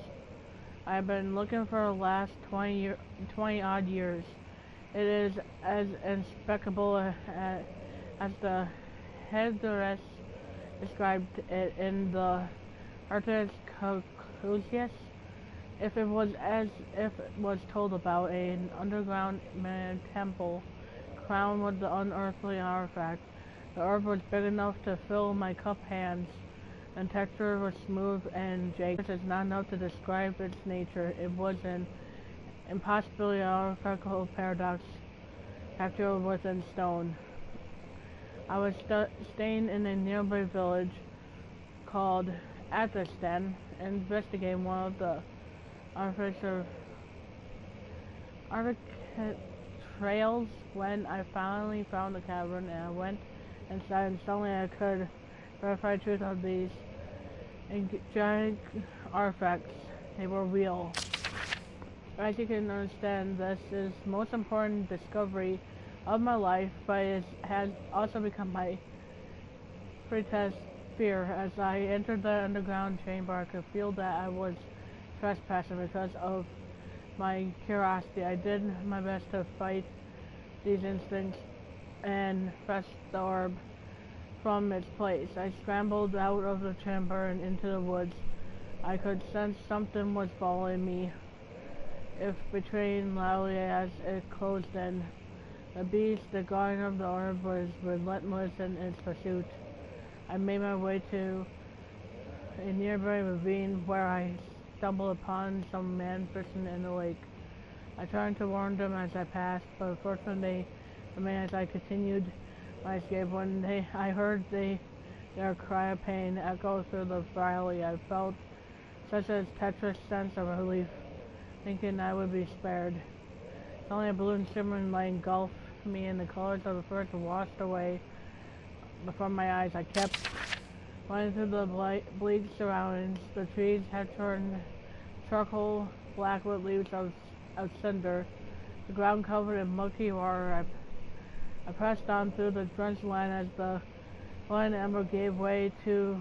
I have been looking for the last 20 odd years. It is as inexplicable as the headrest described it in the Arctic Caucasus. If it was told about an underground temple crowned with the unearthly artifact. The herb was big enough to fill my cup hands, and texture was smooth and jagged. It's not enough to describe its nature. It was an impossibility, artificial paradox, factor within stone. I was staying in a nearby village called Athelstan, investigating one of the artificial trails when I finally found the cavern, and I went inside, and suddenly I could verify the truth of these giant artifacts. They were real. As you can understand, this is the most important discovery of my life, but it has also become my greatest fear. As I entered the underground chamber, I could feel that I was trespassing because of my curiosity. I did my best to fight these instincts and fetch the orb from its place. I scrambled out of the chamber and into the woods. I could sense something was following me, if betraying loudly as it closed in. The beast, the guardian of the orb, was relentless in its pursuit. I made my way to a nearby ravine where I stumbled upon some men fishing in the lake. I tried to warn them as I passed, but unfortunately they remained as I continued my escape. When I heard their cry of pain echo through the valley, I felt such a treacherous sense of relief, thinking I would be spared. Only a balloon shimmering light engulfed me, and the colors of the forest washed away before my eyes. I kept running through the bleak surroundings. The trees had turned charcoal black with leaves of cinder. The ground covered in murky water. I pressed on through the drenched land as the one ember gave way to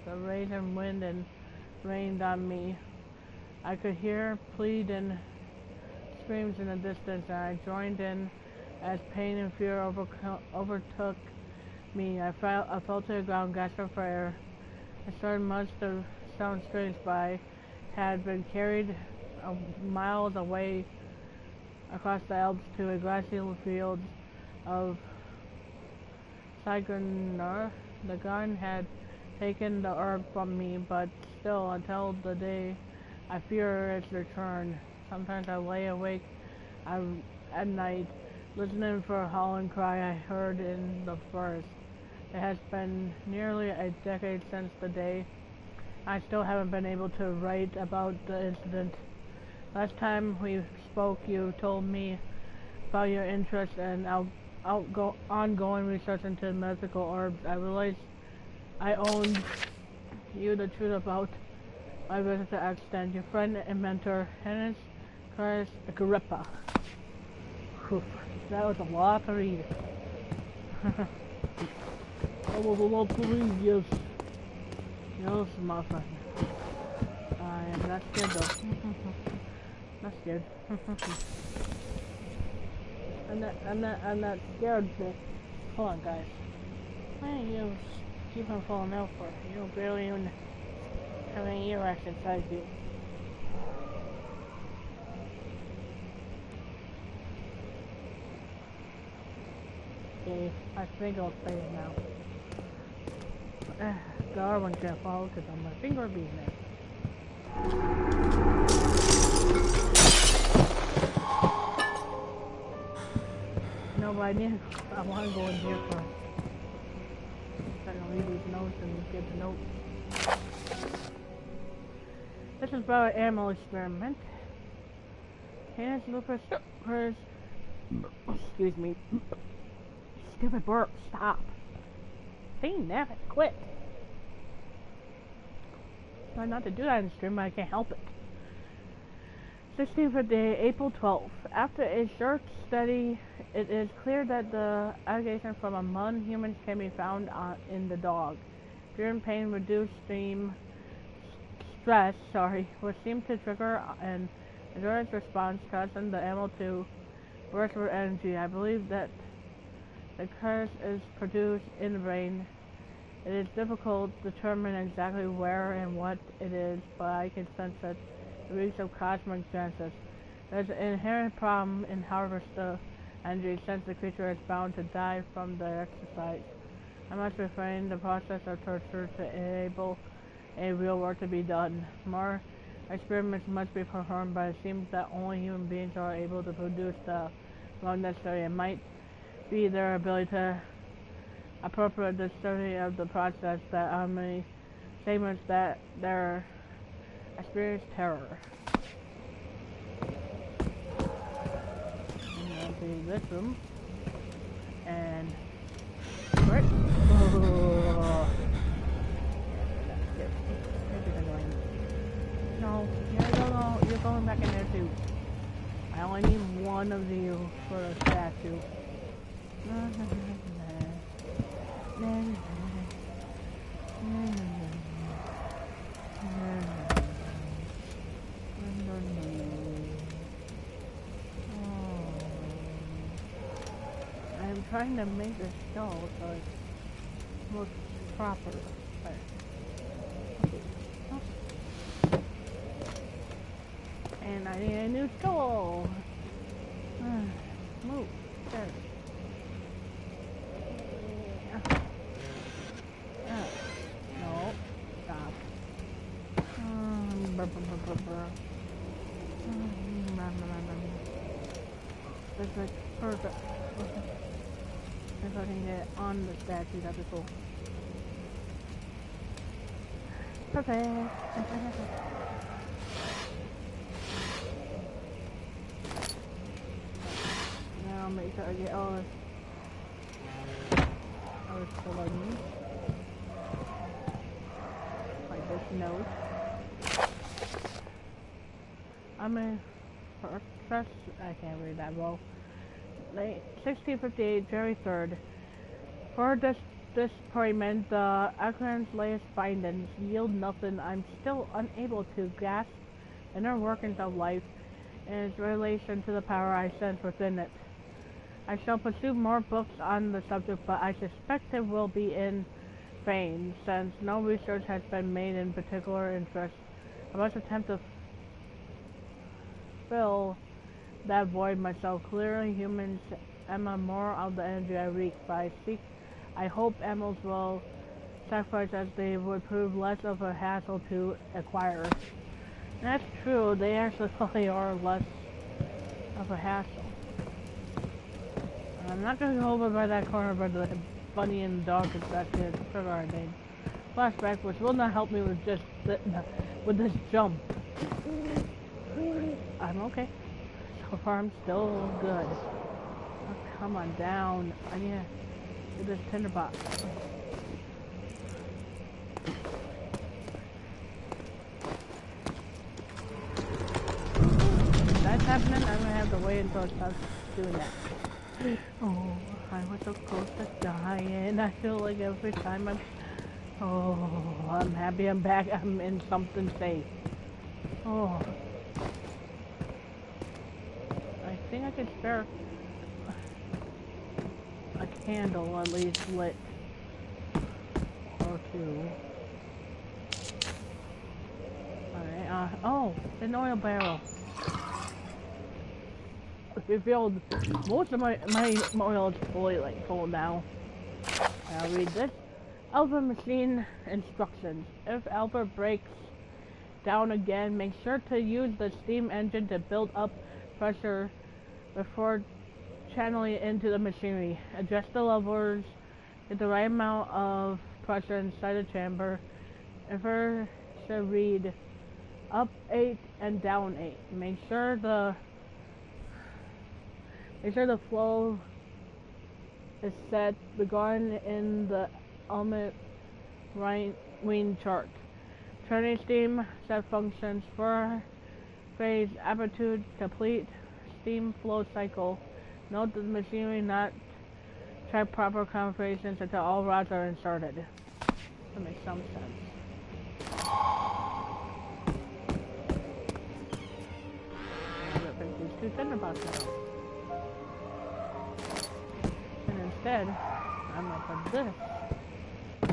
the raging wind and rained on me. I could hear pleading screams in the distance, and I joined in as pain and fear overtook me. I fell to the ground, gasping for air. I started much to sound strange, but I had been carried miles away across the Alps to a grassy field of Sigourneur. The gun had taken the herb from me, but still, until the day I fear its return. Sometimes I lay awake at night, listening for a howling cry I heard in the forest. It has been nearly a decade since the day. I still haven't been able to write about the incident. Last time we spoke, you told me about your interest in ongoing research into mythical orbs. I realized I owed you the truth about my visit to Extant. Your friend and mentor, Hennis Agrippa. Whew, that was a lot to read. That was a lot to read, yes. Yes, my friend. I am not scared though. Not scared. I'm not scared, but hold on, guys. Why are you keep on falling out for? You barely even have any earwax inside you. Okay, I think I'll stay now. The other one's gonna fall because I'm my finger being there. No, but I want to go in here first. I'm gonna read these notes and get the notes. This is about an animal experiment. Canis lupus, excuse me. Stupid burp, stop. They never quit. Try not to do that in the stream, but I can't help it. 16th of day, April 12th. After a short study, it is clear that the allegation from among humans can be found in the dog. Fear and pain, reduced stress, would seem to trigger an endurance response, causing the animal to burst with energy. I believe that the curse is produced in the brain. It is difficult to determine exactly where and what it is, but I can sense that it reeks of cosmic genesis. There's an inherent problem in harvest the energy, since the creature is bound to die from the exercise. I must refrain the process of torture to enable a real work to be done. More experiments must be performed, but it seems that only human beings are able to produce the amount necessary. It might be their ability to appropriate the study of the process that many statements that their experience terror. I'm going to this room and what? Oh. No, you're going back in there too. I only need one of you for the statue. I'm trying to make this show so it looks proper. But, okay. Oh. And I need a new stool. Move. There. No. Stop. This is perfect. If I can get on the statue, that'd be cool. Perfect. Now I'll make sure I get all this. All this balloons. Like this note. I'm a press. I can't read that well. 1658, January 3rd. For this disappointment, the Akron's latest findings yield nothing. I'm still unable to grasp the inner workings of life and its relation to the power I sense within it. I shall pursue more books on the subject, but I suspect it will be in vain, since no research has been made in particular interest. I must attempt to fill that void myself. Clearly, humans emit more of the energy I reek, but I hope animals will sacrifice as they would prove less of a hassle to acquire. That's true, they actually probably are less of a hassle. I'm not going to go over by that corner where the bunny and the dog is back there. Sugar our name. Flashback, which will not help me with just with this jump. I'm okay. So far, I'm still good. Oh, come on down. I need to get this tinderbox. If that's happening, I'm gonna have to wait until it stops doing that. Oh, I was so close to dying. I feel like every time I'm happy I'm back. I'm in something safe. Oh. I think I could spare a candle at least lit. Or two. Alright, oh, an oil barrel. Refilled. Most of my oil is fully full now. I'll read this. Albert machine instructions. If Albert breaks down again, make sure to use the steam engine to build up pressure before channeling it into the machinery. Adjust the levers, get the right amount of pressure inside the chamber. Ever should read up 8 and down 8. Make sure the flow is set regarding in the element right wing chart. Turning steam set functions for phase amplitude complete steam flow cycle. Note that the machinery not check proper configurations until all rods are inserted. That makes some sense. I'm gonna pick these two tinderboxes out. Instead, I'm gonna put this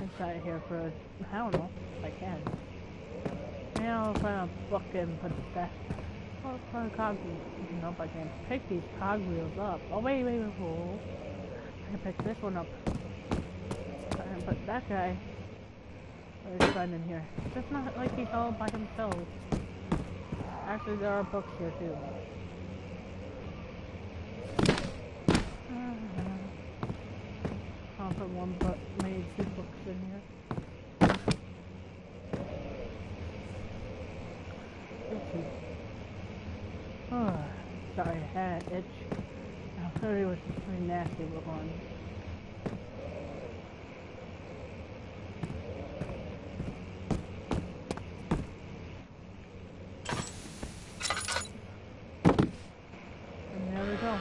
inside here for, I don't know, if I can. Now I'll find a book and put that, oh, for a cog wheel. Nope, I can't pick these cog wheels up. Oh, wait, whoa. I can pick this one up. I can put that guy, where's his friend in here? It's just not like he's all by himself. Actually, there are books here too. I'll put one book, maybe 2 books in here. Itchy. Oh, sorry, I had an itch. I thought it was pretty nasty with one. And there we go.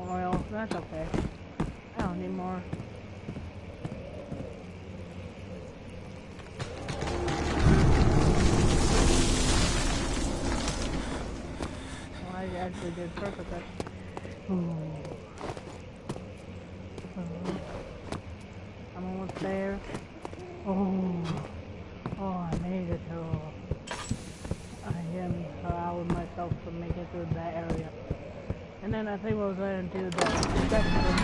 Oil, that's okay. I don't need more. actually did perfectly. I'm almost there. Oh, I made it. Oh, I am proud of myself for making it through that area. And then I think I was going to do the second one.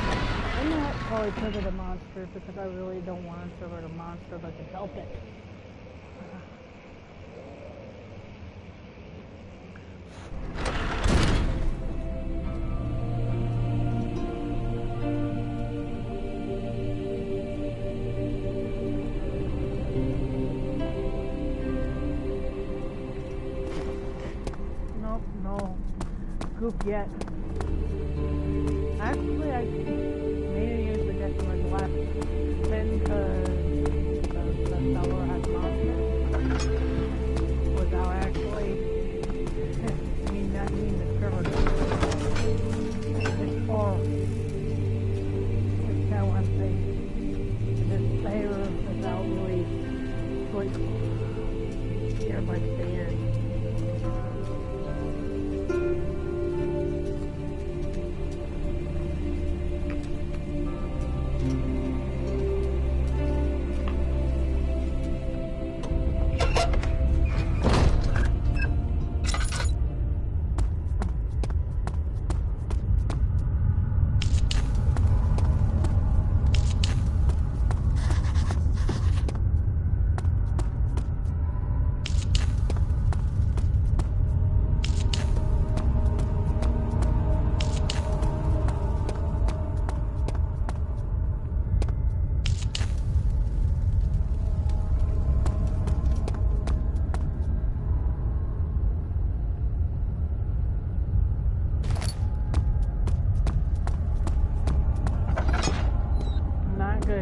And that probably triggered a monster because I really don't want to trigger a monster if I can help it. Nope, no goop yet. Actually, I maybe use the Decimate left then because the seller has monsters without actually not needing the trigger. It's all it's how I'm saying. This player without really choice. Everybody stay in.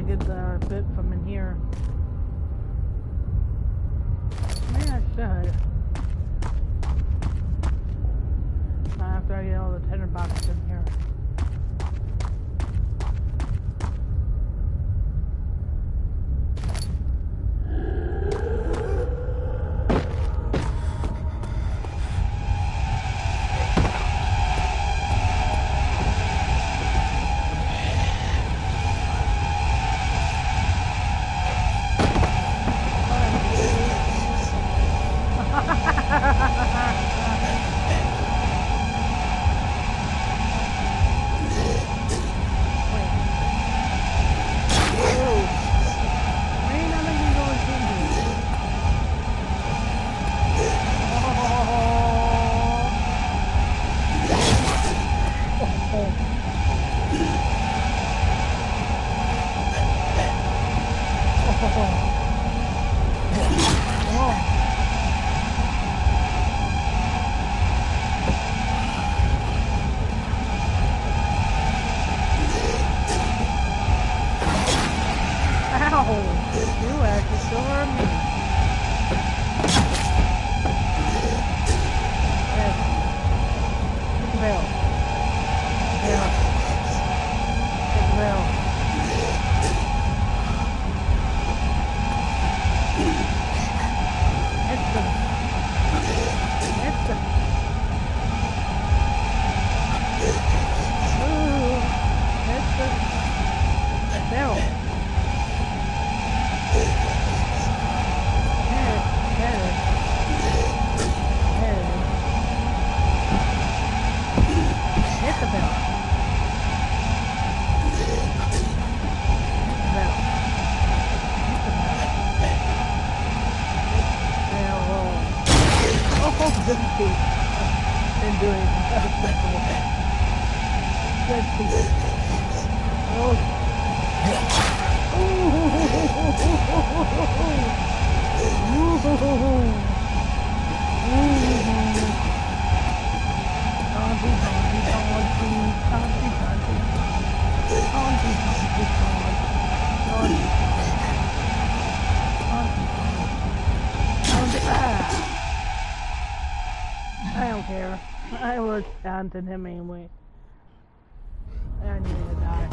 Get the bit from in here. Maybe I should. After I get all the tender boxes in here. I don't care. I was daunting him anyway. I need to die.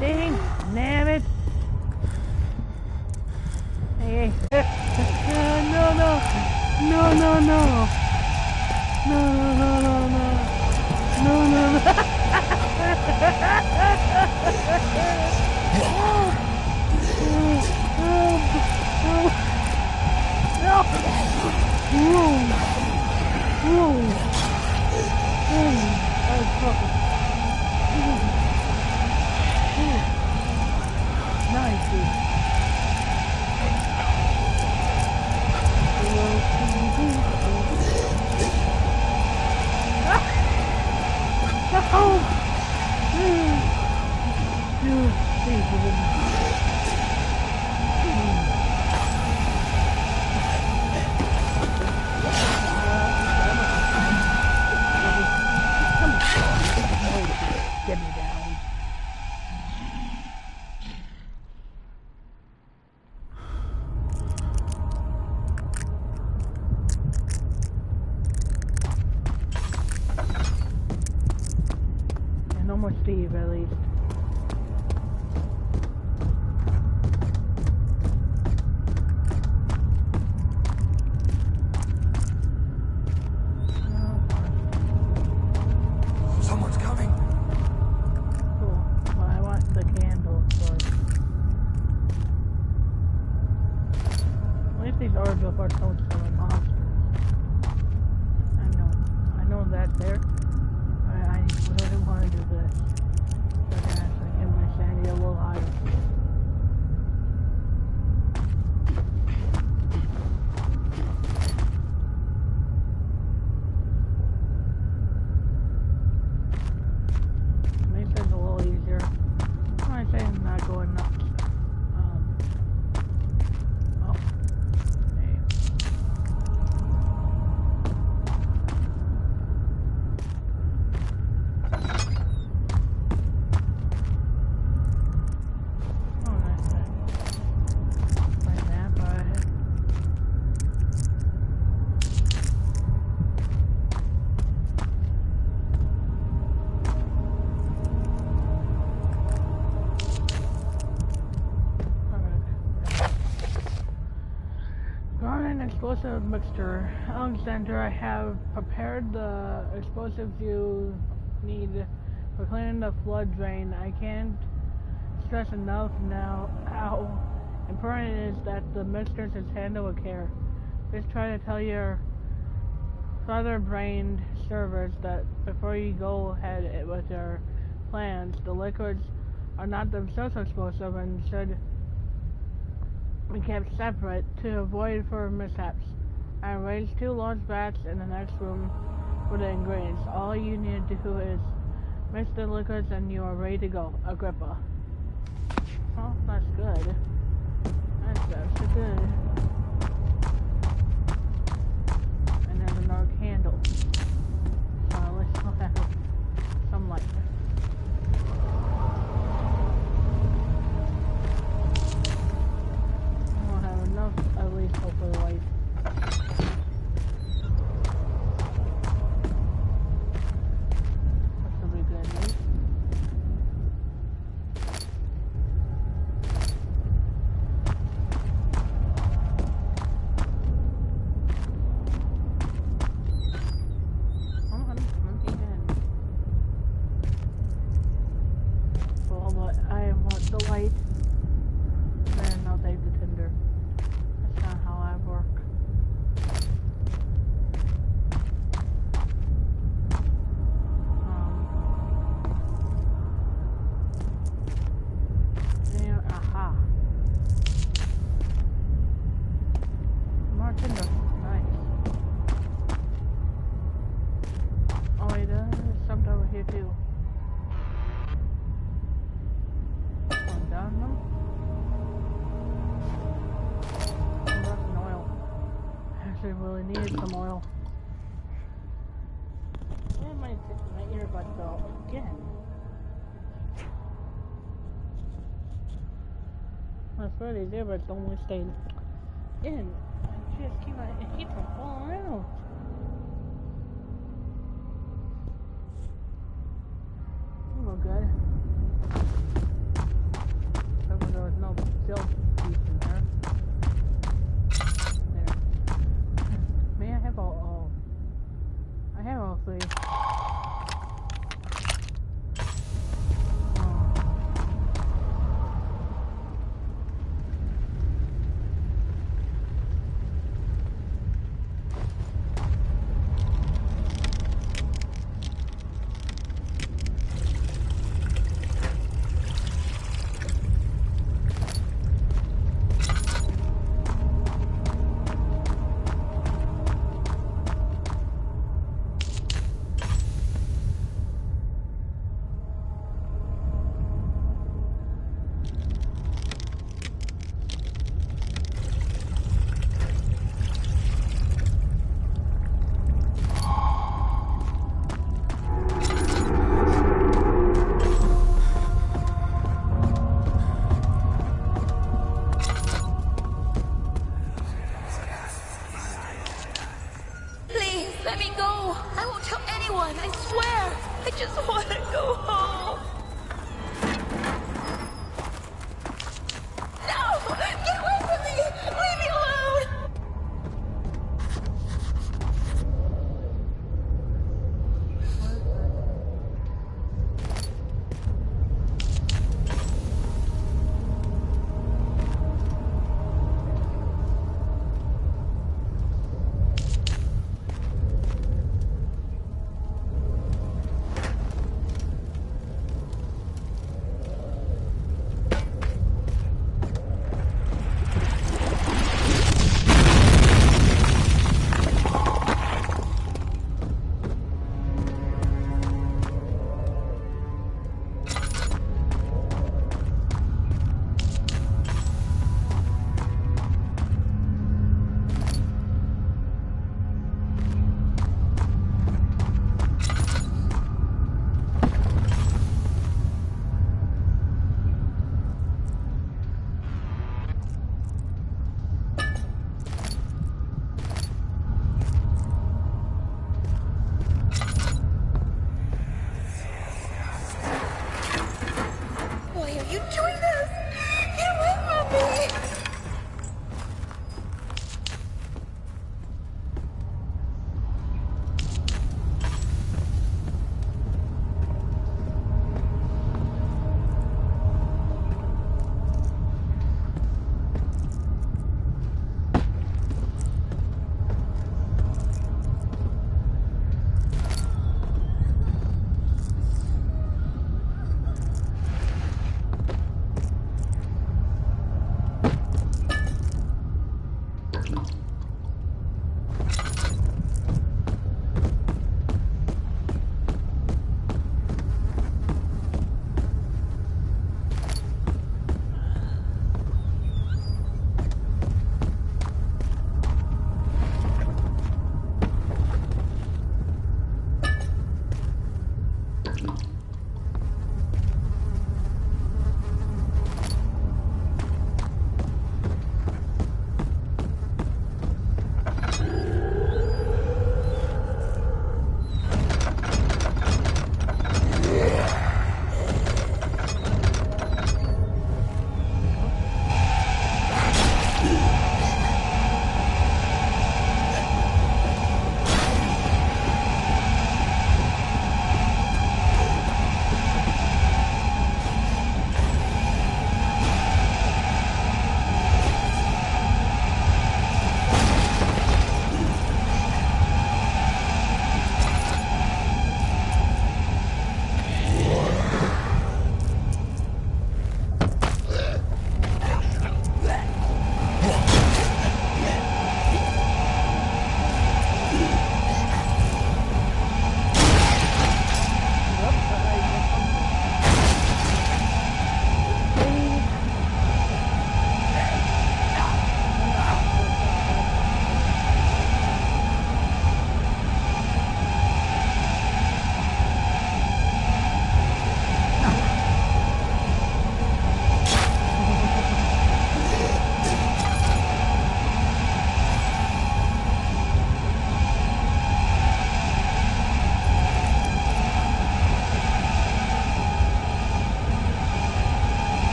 Dang, damn it. Hey, no, no, no, no, no. No, no, no, no, no. No, no, no. Nice, dude. Get me down. And no more Steve, at least. Someone's coming. Cool. Well, I want the candle first. At least these orbs are told to a monster. I know that's there. I really want to do this. So I can actually get my sanity a little higher. Makes it a little easier. I say I'm not going nuts. Oh. Hey. Oh, that's it. Like that, but Garden explosive mixture. Alexander, I have prepared the explosives you need for cleaning the flood drain. I can't stress enough now how important it is that the mixtures is handled with care. Just try to tell your feather-brained servers that before you go ahead with your plans, the liquids are not themselves explosive and should be kept separate to avoid further mishaps. I arranged 2 large vats in the next room for the ingredients. All you need to do is mix the liquids and you are ready to go. Agrippa. Oh, that's good. That's good. And there's another candle. So let's still have some light. We'll have enough, at least, hopefully, light. That should be good, right? Really needed some oil. And my earbuds fell again. I swear these earbuds don't want to stay in. It keeps on falling out. Oh, good. However, there was no silk piece in there. I have all three. I swear. I just want to go home. No! Get away from me! Leave me alone!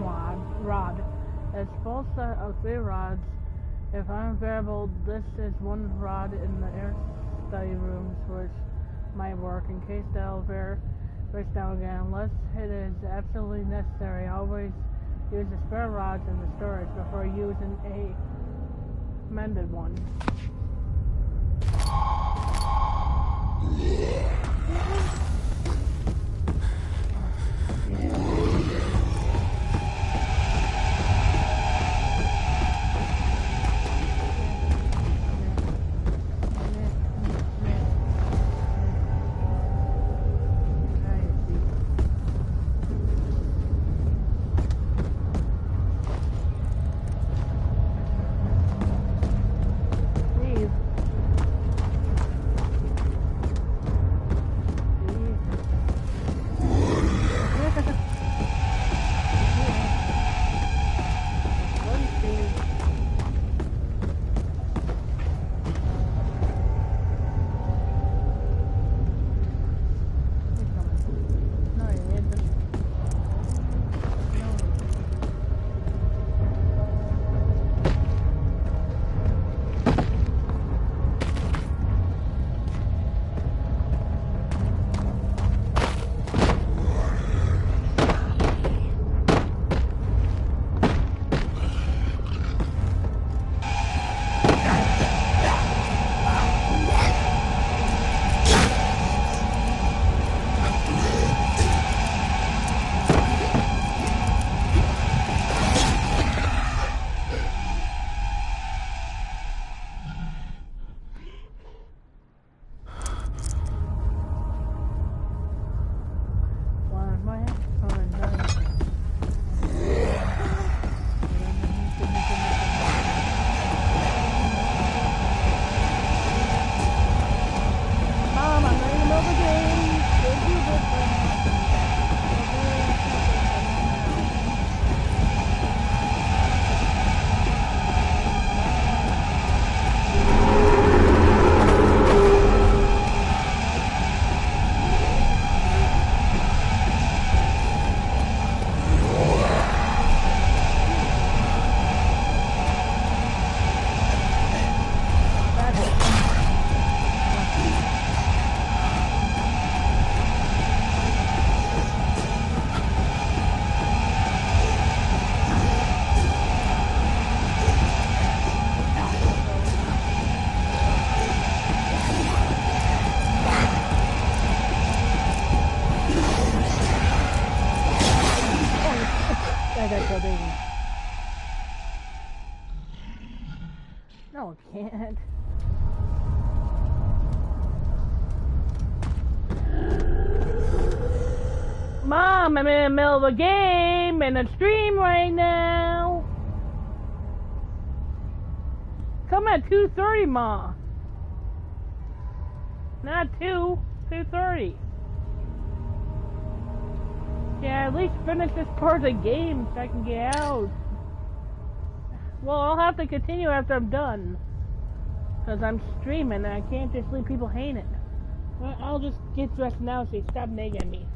rod. It's full set of 3 rods. If I'm variable, this is 1 rod in the air study rooms, which might work in case the elevator breaks down again. Unless it is absolutely necessary, always use the spare rods in the storage before using a mended one. No, it can't. Mom, I'm in the middle of a game and a stream right now. Come at 2:30, Ma. Not 2:30. Yeah, at least finish this part of the game so I can get out. Well, I'll have to continue after I'm done. Because I'm streaming and I can't just leave people hanging. Well, I'll just get dressed now so you stop nagging at me.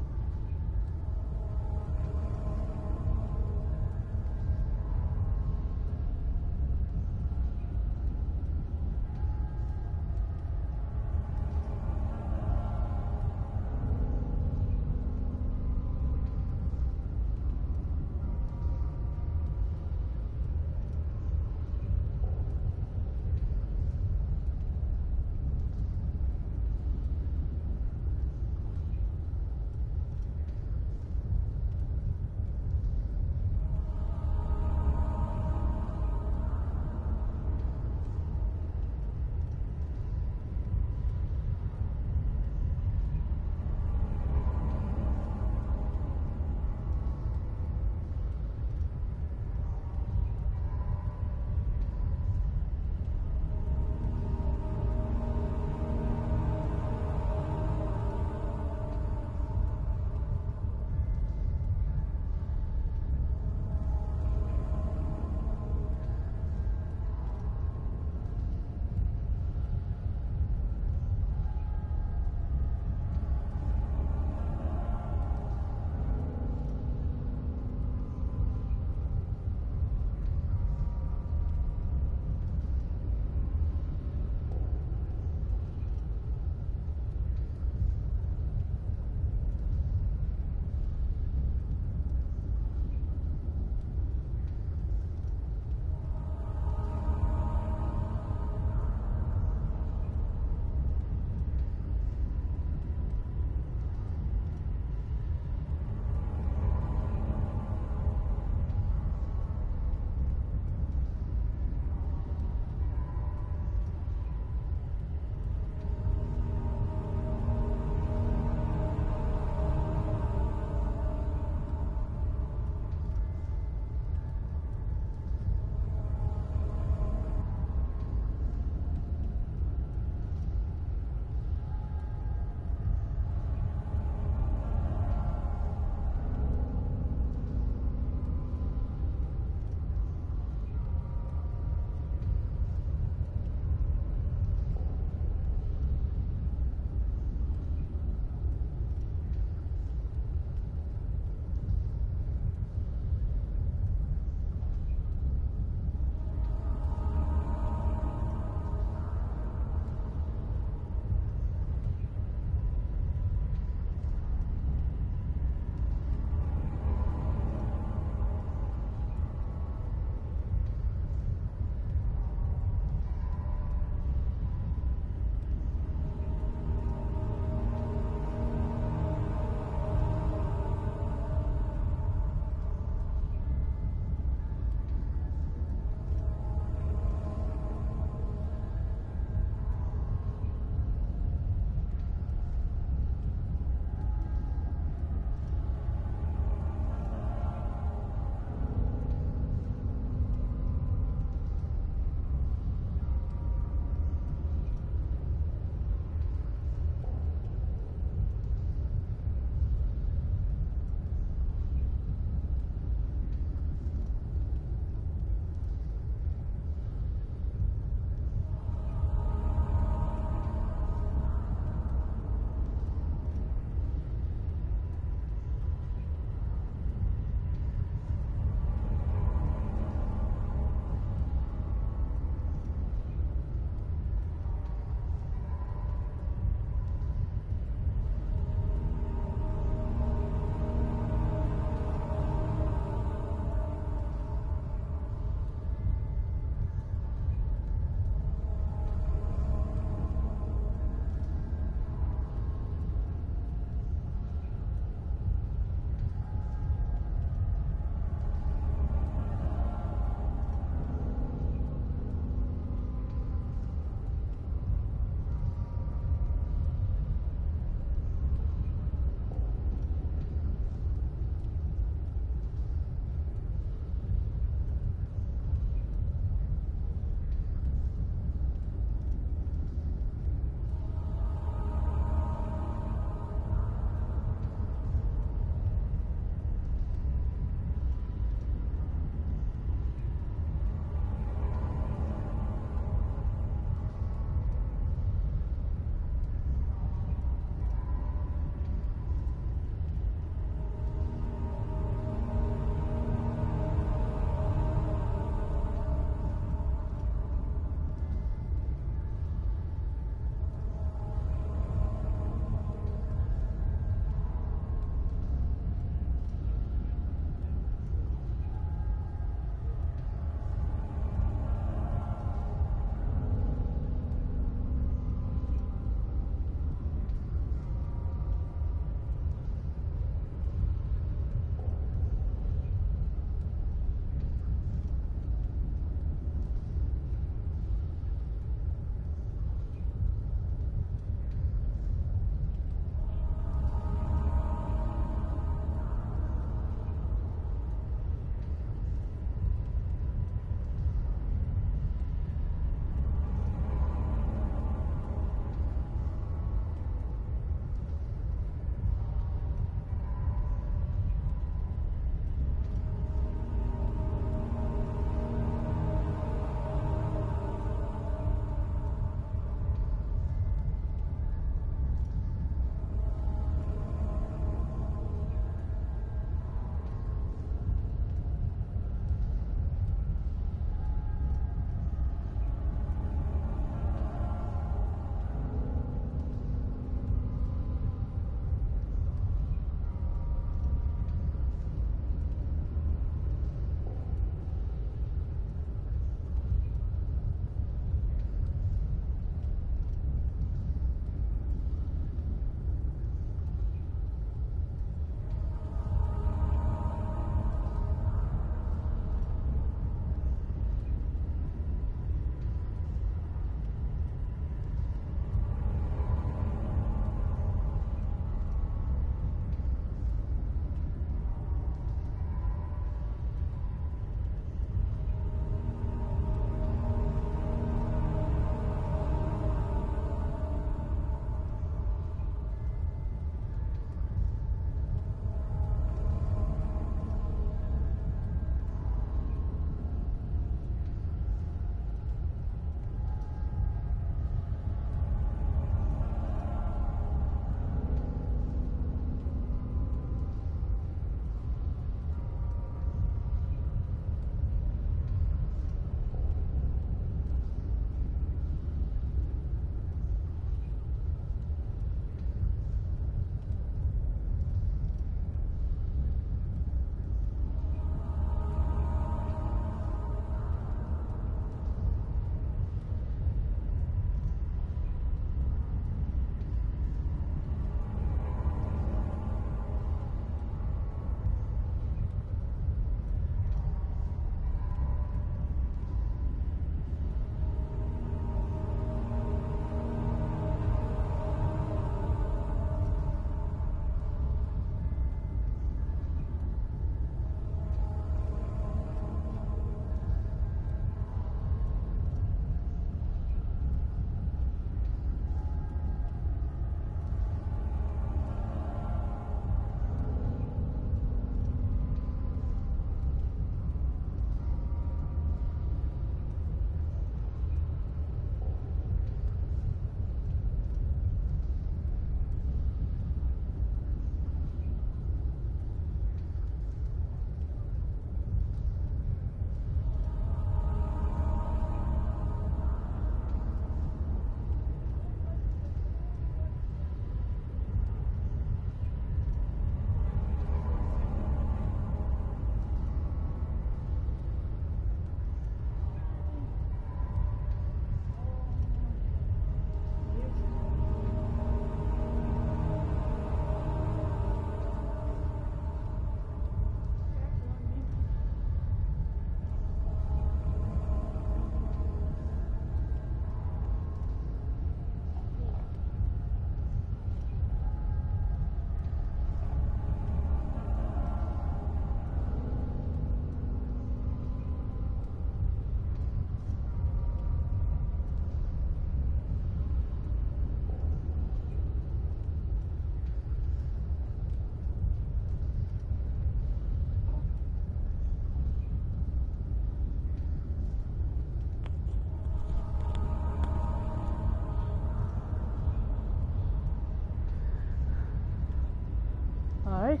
Alright.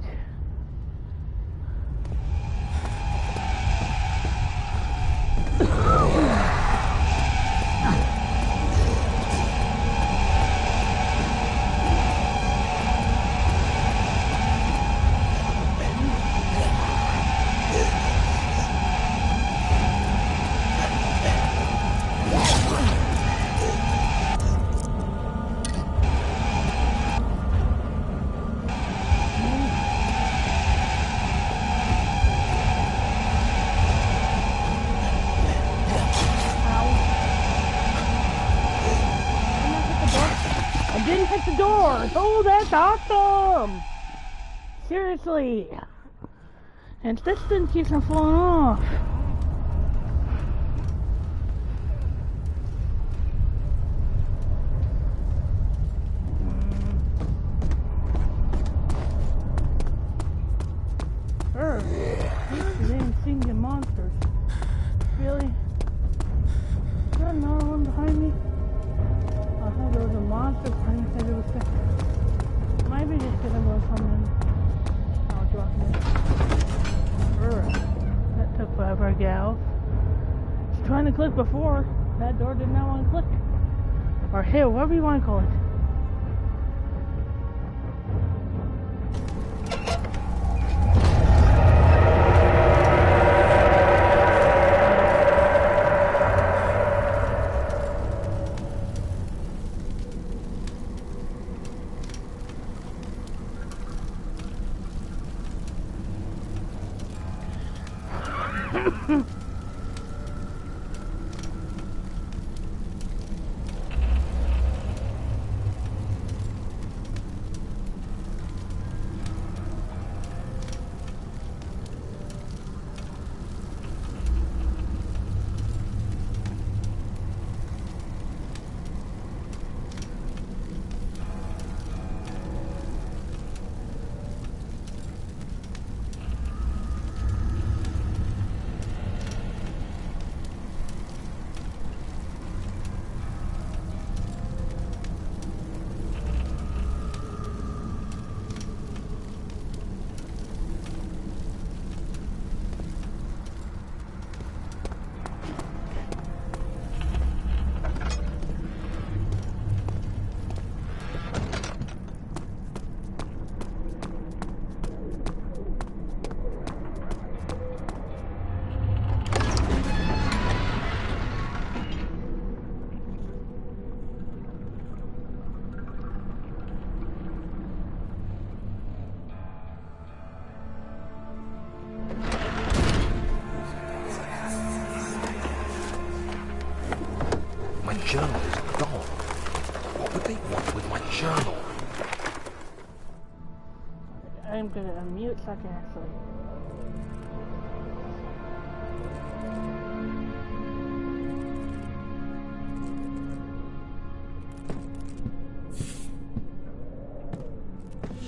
Didn't hit the door. Oh, that's awesome. Seriously. And this thing keeps on falling off. You didn't see the monsters. Really? Is there another one behind me? I thought there was a monster behind me. Maybe it was good. Maybe just because I was coming. I'll drop it. That took forever, gal. I was trying to click before. That door did not want to click. Or hey, whatever you want to call it. My journal is gone. What would they want with my journal? I'm gonna unmute so I can actually.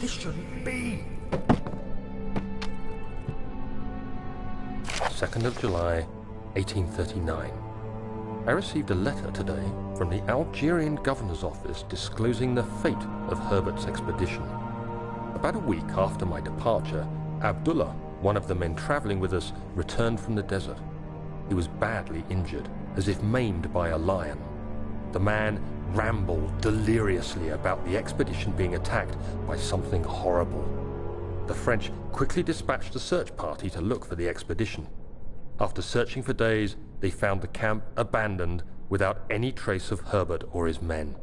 This shouldn't be. 2nd of July, 1839. I received a letter today from the Algerian governor's office disclosing the fate of Herbert's expedition. About a week after my departure, Abdullah, one of the men traveling with us, returned from the desert. He was badly injured, as if maimed by a lion. The man rambled deliriously about the expedition being attacked by something horrible. The French quickly dispatched a search party to look for the expedition. After searching for days, they found the camp abandoned without any trace of Herbert or his men.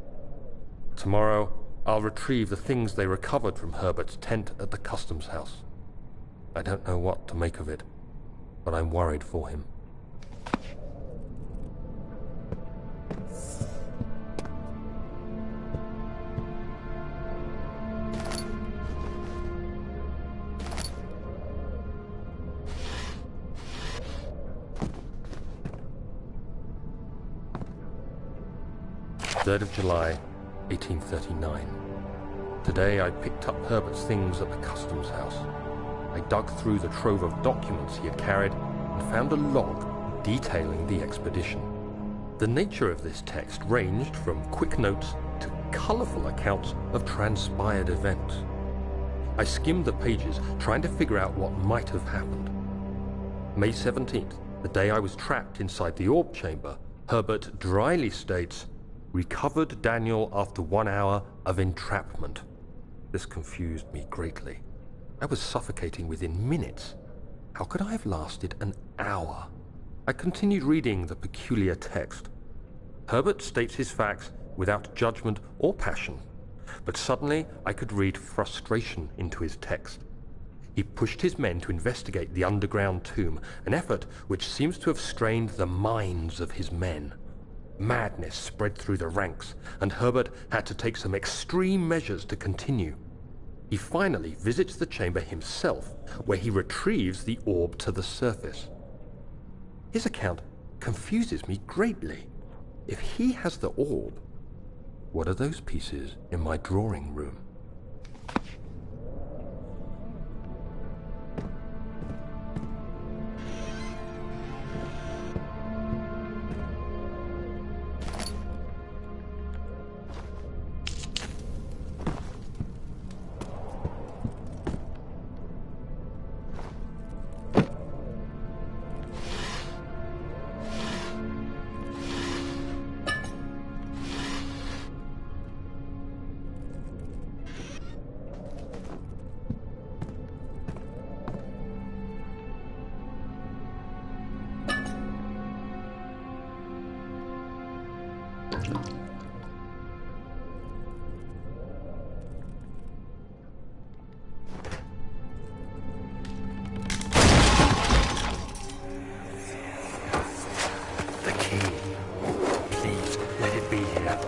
Tomorrow, I'll retrieve the things they recovered from Herbert's tent at the customs house. I don't know what to make of it, but I'm worried for him. July 1839. Today I picked up Herbert's things at the customs house. I dug through the trove of documents he had carried and found a log detailing the expedition. The nature of this text ranged from quick notes to colourful accounts of transpired events. I skimmed the pages, trying to figure out what might have happened. May 17th, the day I was trapped inside the orb chamber, Herbert dryly states, "Recovered Daniel after 1 hour of entrapment." This confused me greatly. I was suffocating within minutes. How could I have lasted an hour? I continued reading the peculiar text. Herbert states his facts without judgment or passion, but suddenly I could read frustration into his text. He pushed his men to investigate the underground tomb, an effort which seems to have strained the minds of his men. Madness spread through the ranks, and Herbert had to take some extreme measures to continue. He finally visits the chamber himself, where he retrieves the orb to the surface. His account confuses me greatly. If he has the orb, what are those pieces in my drawing room? The key. Please, let it be here.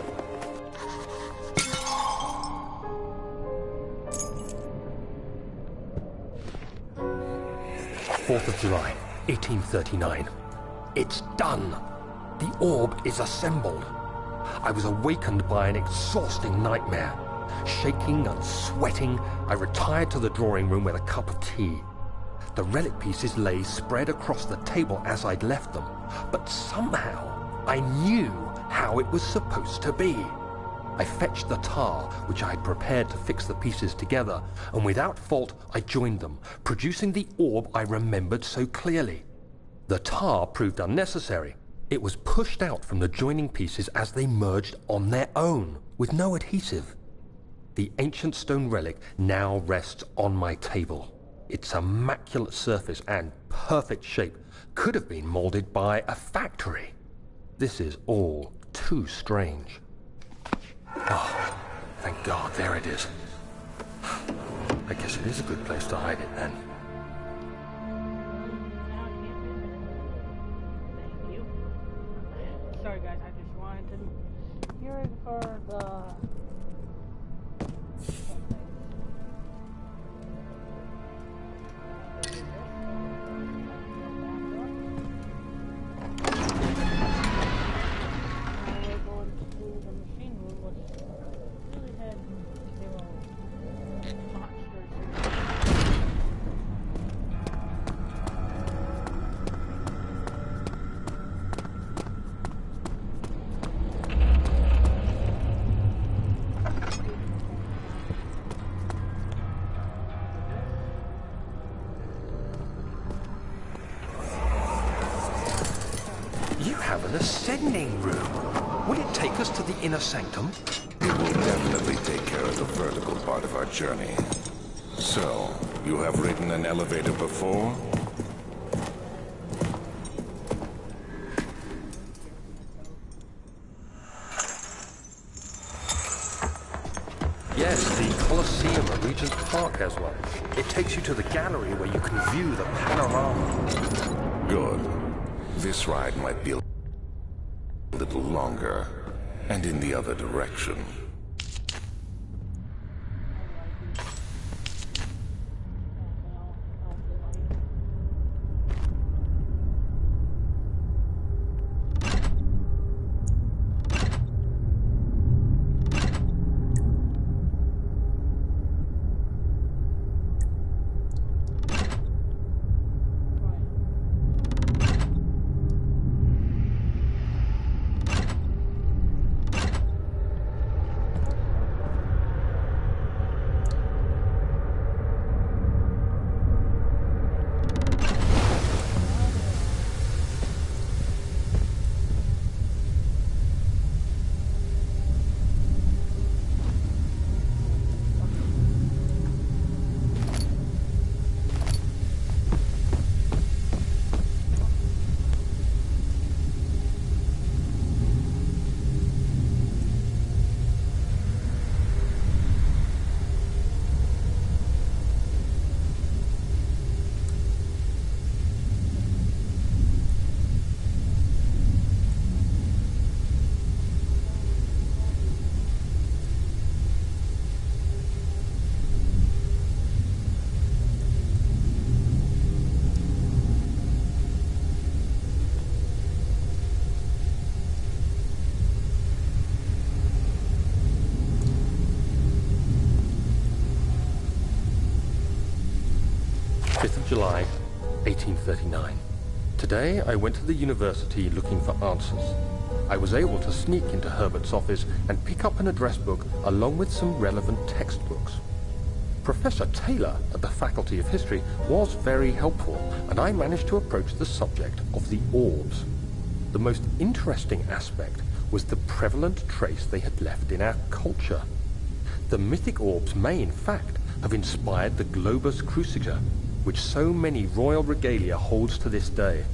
July 1839. It's done. The orb is assembled. I was awakened by an exhausting nightmare. Shaking and sweating, I retired to the drawing room with a cup of tea. The relic pieces lay spread across the table as I'd left them, but somehow I knew how it was supposed to be. I fetched the tar, which I had prepared to fix the pieces together, and without fault I joined them, producing the orb I remembered so clearly. The tar proved unnecessary. It was pushed out from the joining pieces as they merged on their own, with no adhesive. The ancient stone relic now rests on my table. Its immaculate surface and perfect shape could have been molded by a factory. This is all too strange. Oh, thank God, there it is. I guess it is a good place to hide it then. Thank you. Sorry guys, I just wanted to hear it for the... An ascending room. Will it take us to the inner sanctum? It will definitely take care of the vertical part of our journey. So, you have ridden an elevator before? Yes, the Colosseum at Regent's Park has one. It takes you to the gallery where you can view the panorama. Good. This ride might be a little longer, and in the other direction. July, 1839. Today, I went to the university looking for answers. I was able to sneak into Herbert's office and pick up an address book along with some relevant textbooks. Professor Taylor at the Faculty of History was very helpful, and I managed to approach the subject of the orbs. The most interesting aspect was the prevalent trace they had left in our culture. The mythic orbs may, in fact, have inspired the globus cruciger, which so many royal regalia holds to this day.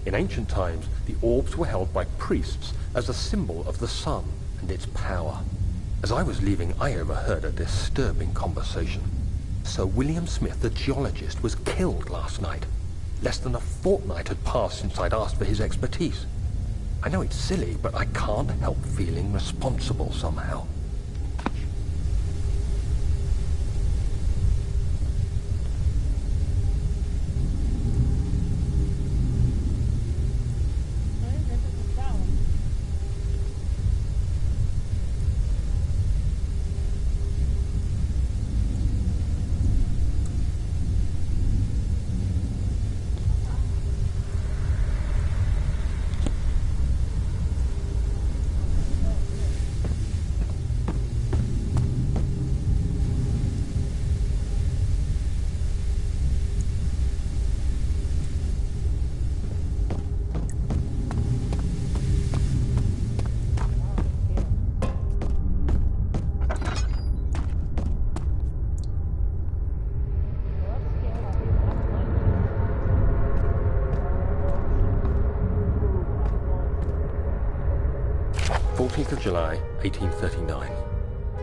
In ancient times, the orbs were held by priests as a symbol of the sun and its power. As I was leaving, I overheard a disturbing conversation. Sir William Smith, the geologist, was killed last night. Less than a fortnight had passed since I'd asked for his expertise. I know it's silly, but I can't help feeling responsible somehow. July 1839.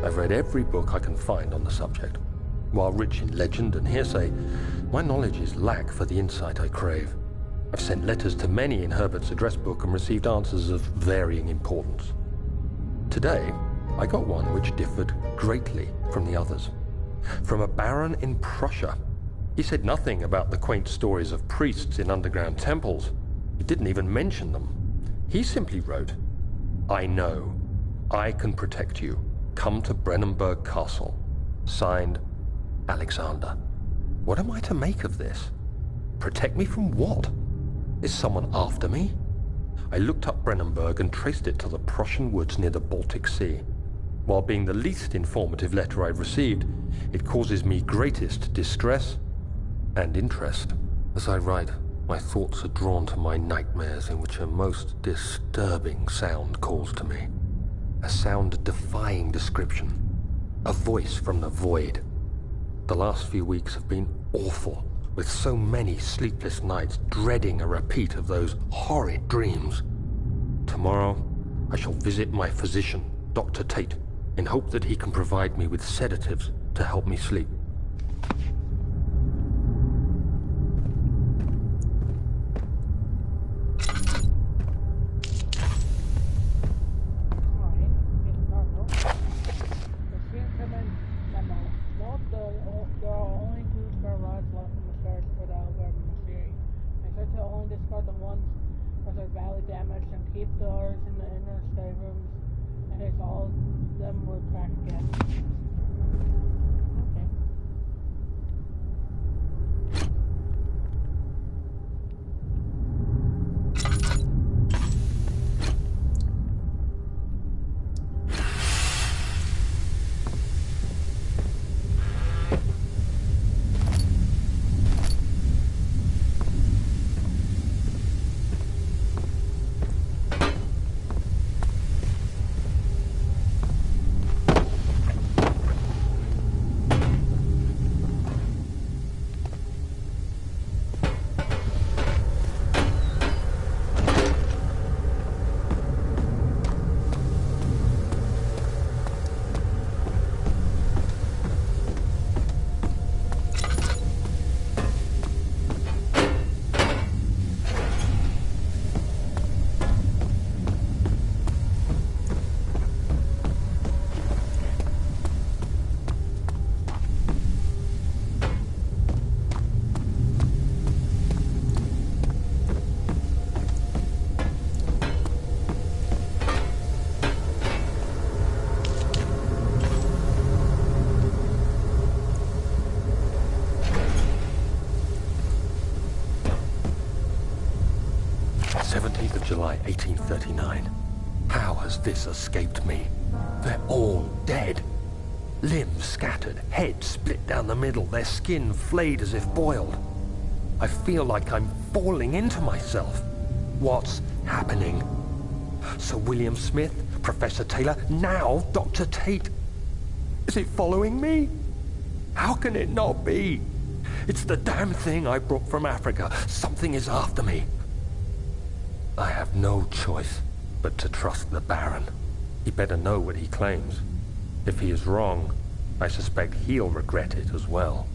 I've read every book I can find on the subject. While rich in legend and hearsay, my knowledge is lack for the insight I crave. I've sent letters to many in Herbert's address book and received answers of varying importance. Today, I got one which differed greatly from the others. From a baron in Prussia. He said nothing about the quaint stories of priests in underground temples. He didn't even mention them. He simply wrote, "I know. I can protect you. Come to Brennenburg Castle. Signed, Alexander." What am I to make of this? Protect me from what? Is someone after me? I looked up Brennenburg and traced it to the Prussian woods near the Baltic Sea. While being the least informative letter I've received, it causes me greatest distress and interest. As I write, my thoughts are drawn to my nightmares in which a most disturbing sound calls to me. A sound defying description. A voice from the void. The last few weeks have been awful, with so many sleepless nights dreading a repeat of those horrid dreams. Tomorrow, I shall visit my physician, Dr. Tate, in hope that he can provide me with sedatives to help me sleep. 3839. How has this escaped me? They're all dead. Limbs scattered, heads split down the middle, their skin flayed as if boiled. I feel like I'm falling into myself. What's happening? Sir William Smith, Professor Taylor, now Dr. Tate. Is it following me? How can it not be? It's the damn thing I brought from Africa. Something is after me. I have no choice but to trust the Baron. He better know what he claims. If he is wrong, I suspect he'll regret it as well.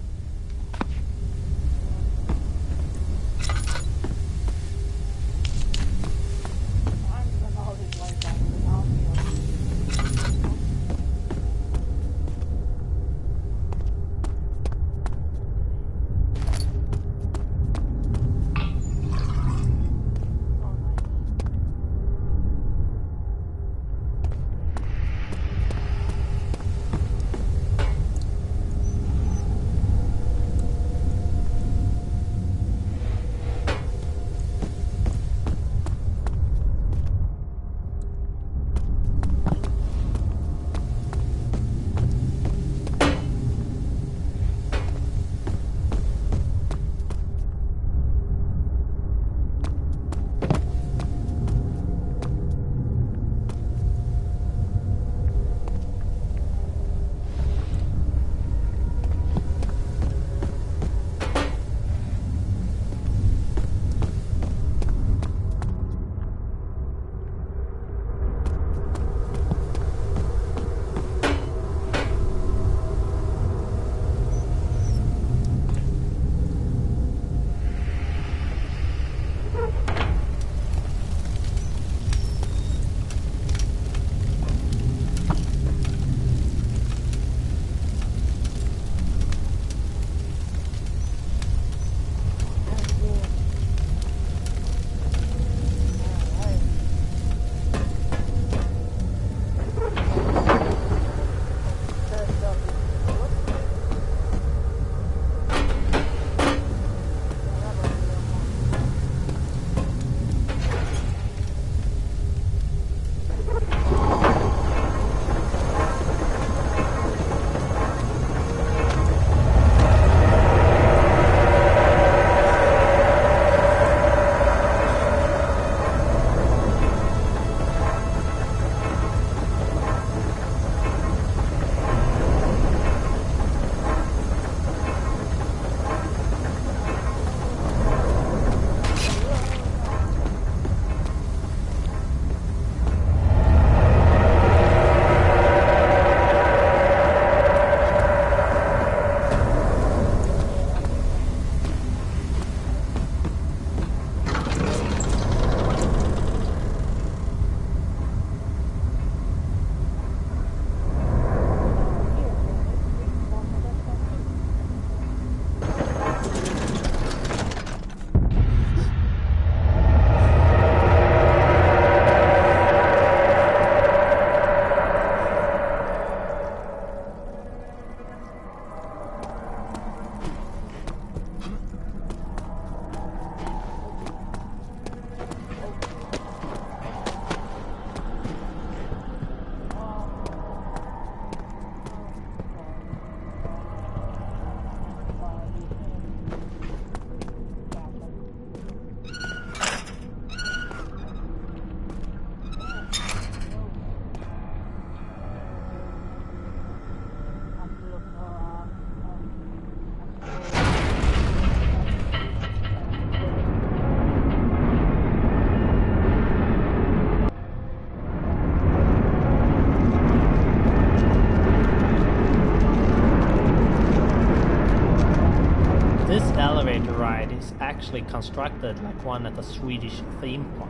Actually constructed like one at a Swedish theme park.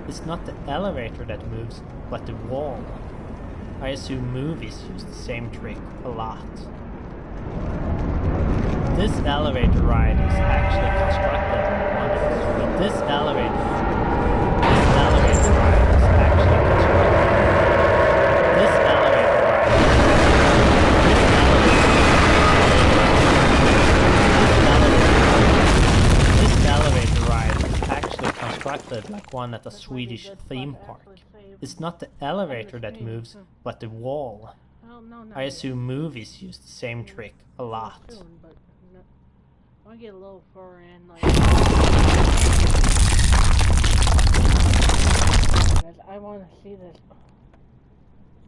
It's not the elevator that moves, but the wall. I assume movies use the same trick a lot. This elevator ride is actually constructed like one at a Swedish. This elevator ride is actually constructed. This elevator ride. This elevator ride is actually constructed like like one at a Swedish theme park. It's not the elevator that moves, but the wall. I assume movies use the same trick a lot. I want to get a little further in, like... I want to see this.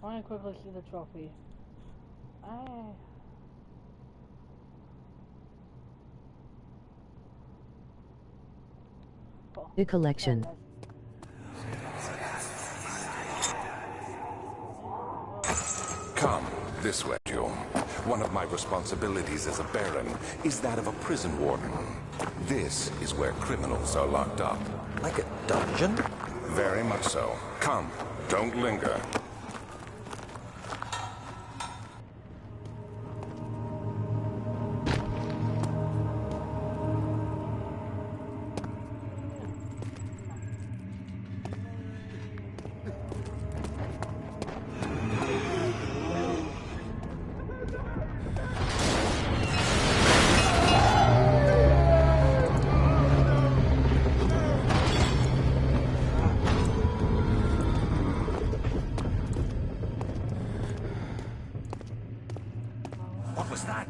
I want to quickly see the trophy. The collection. Come, this way, Joe. One of my responsibilities as a baron is that of a prison warden. This is where criminals are locked up. Like a dungeon? Very much so. Come, don't linger. What was that?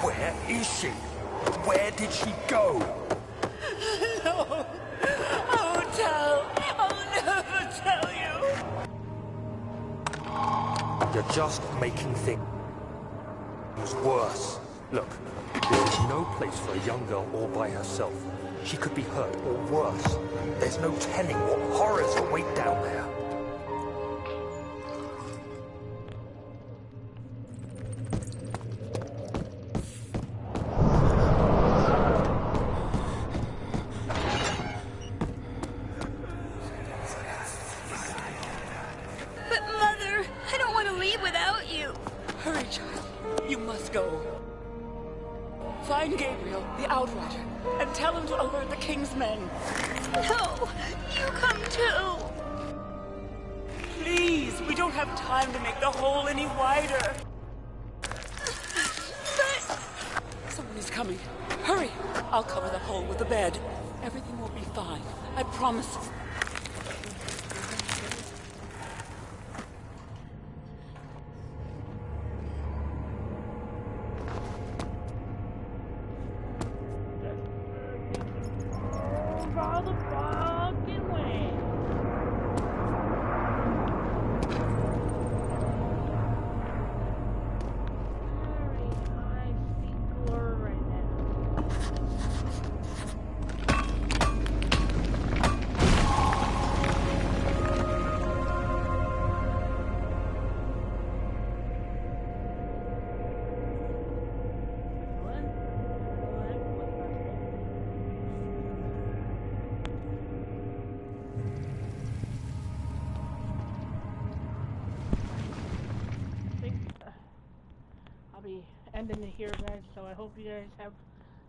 Where is she? Where did she go? No, I won't tell. I'll never tell you. You You're just making things worse. Look, this is no place for a young girl all by herself. She could be hurt, or worse. There's no telling what horrors await down there. But Mother, I don't want to leave without you. Hurry, child. You must go. Find Gabriel, the Outrider, and tell him to alert the King's men. No, you come too. Please, we don't have time to make the hole any wider. But... Someone is coming. Hurry! I'll cover that hole with the bed. Everything will be fine. I promise. All the fucking way. Very high speed blur right now. Ending it here, guys, so I hope you guys have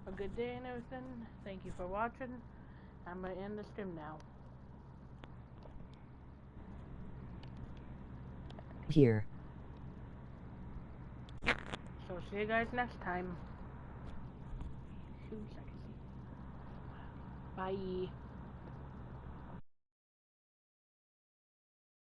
a good day and everything. Thank you for watching. I'm gonna end the stream now. Here. So see you guys next time. 2 seconds. Bye.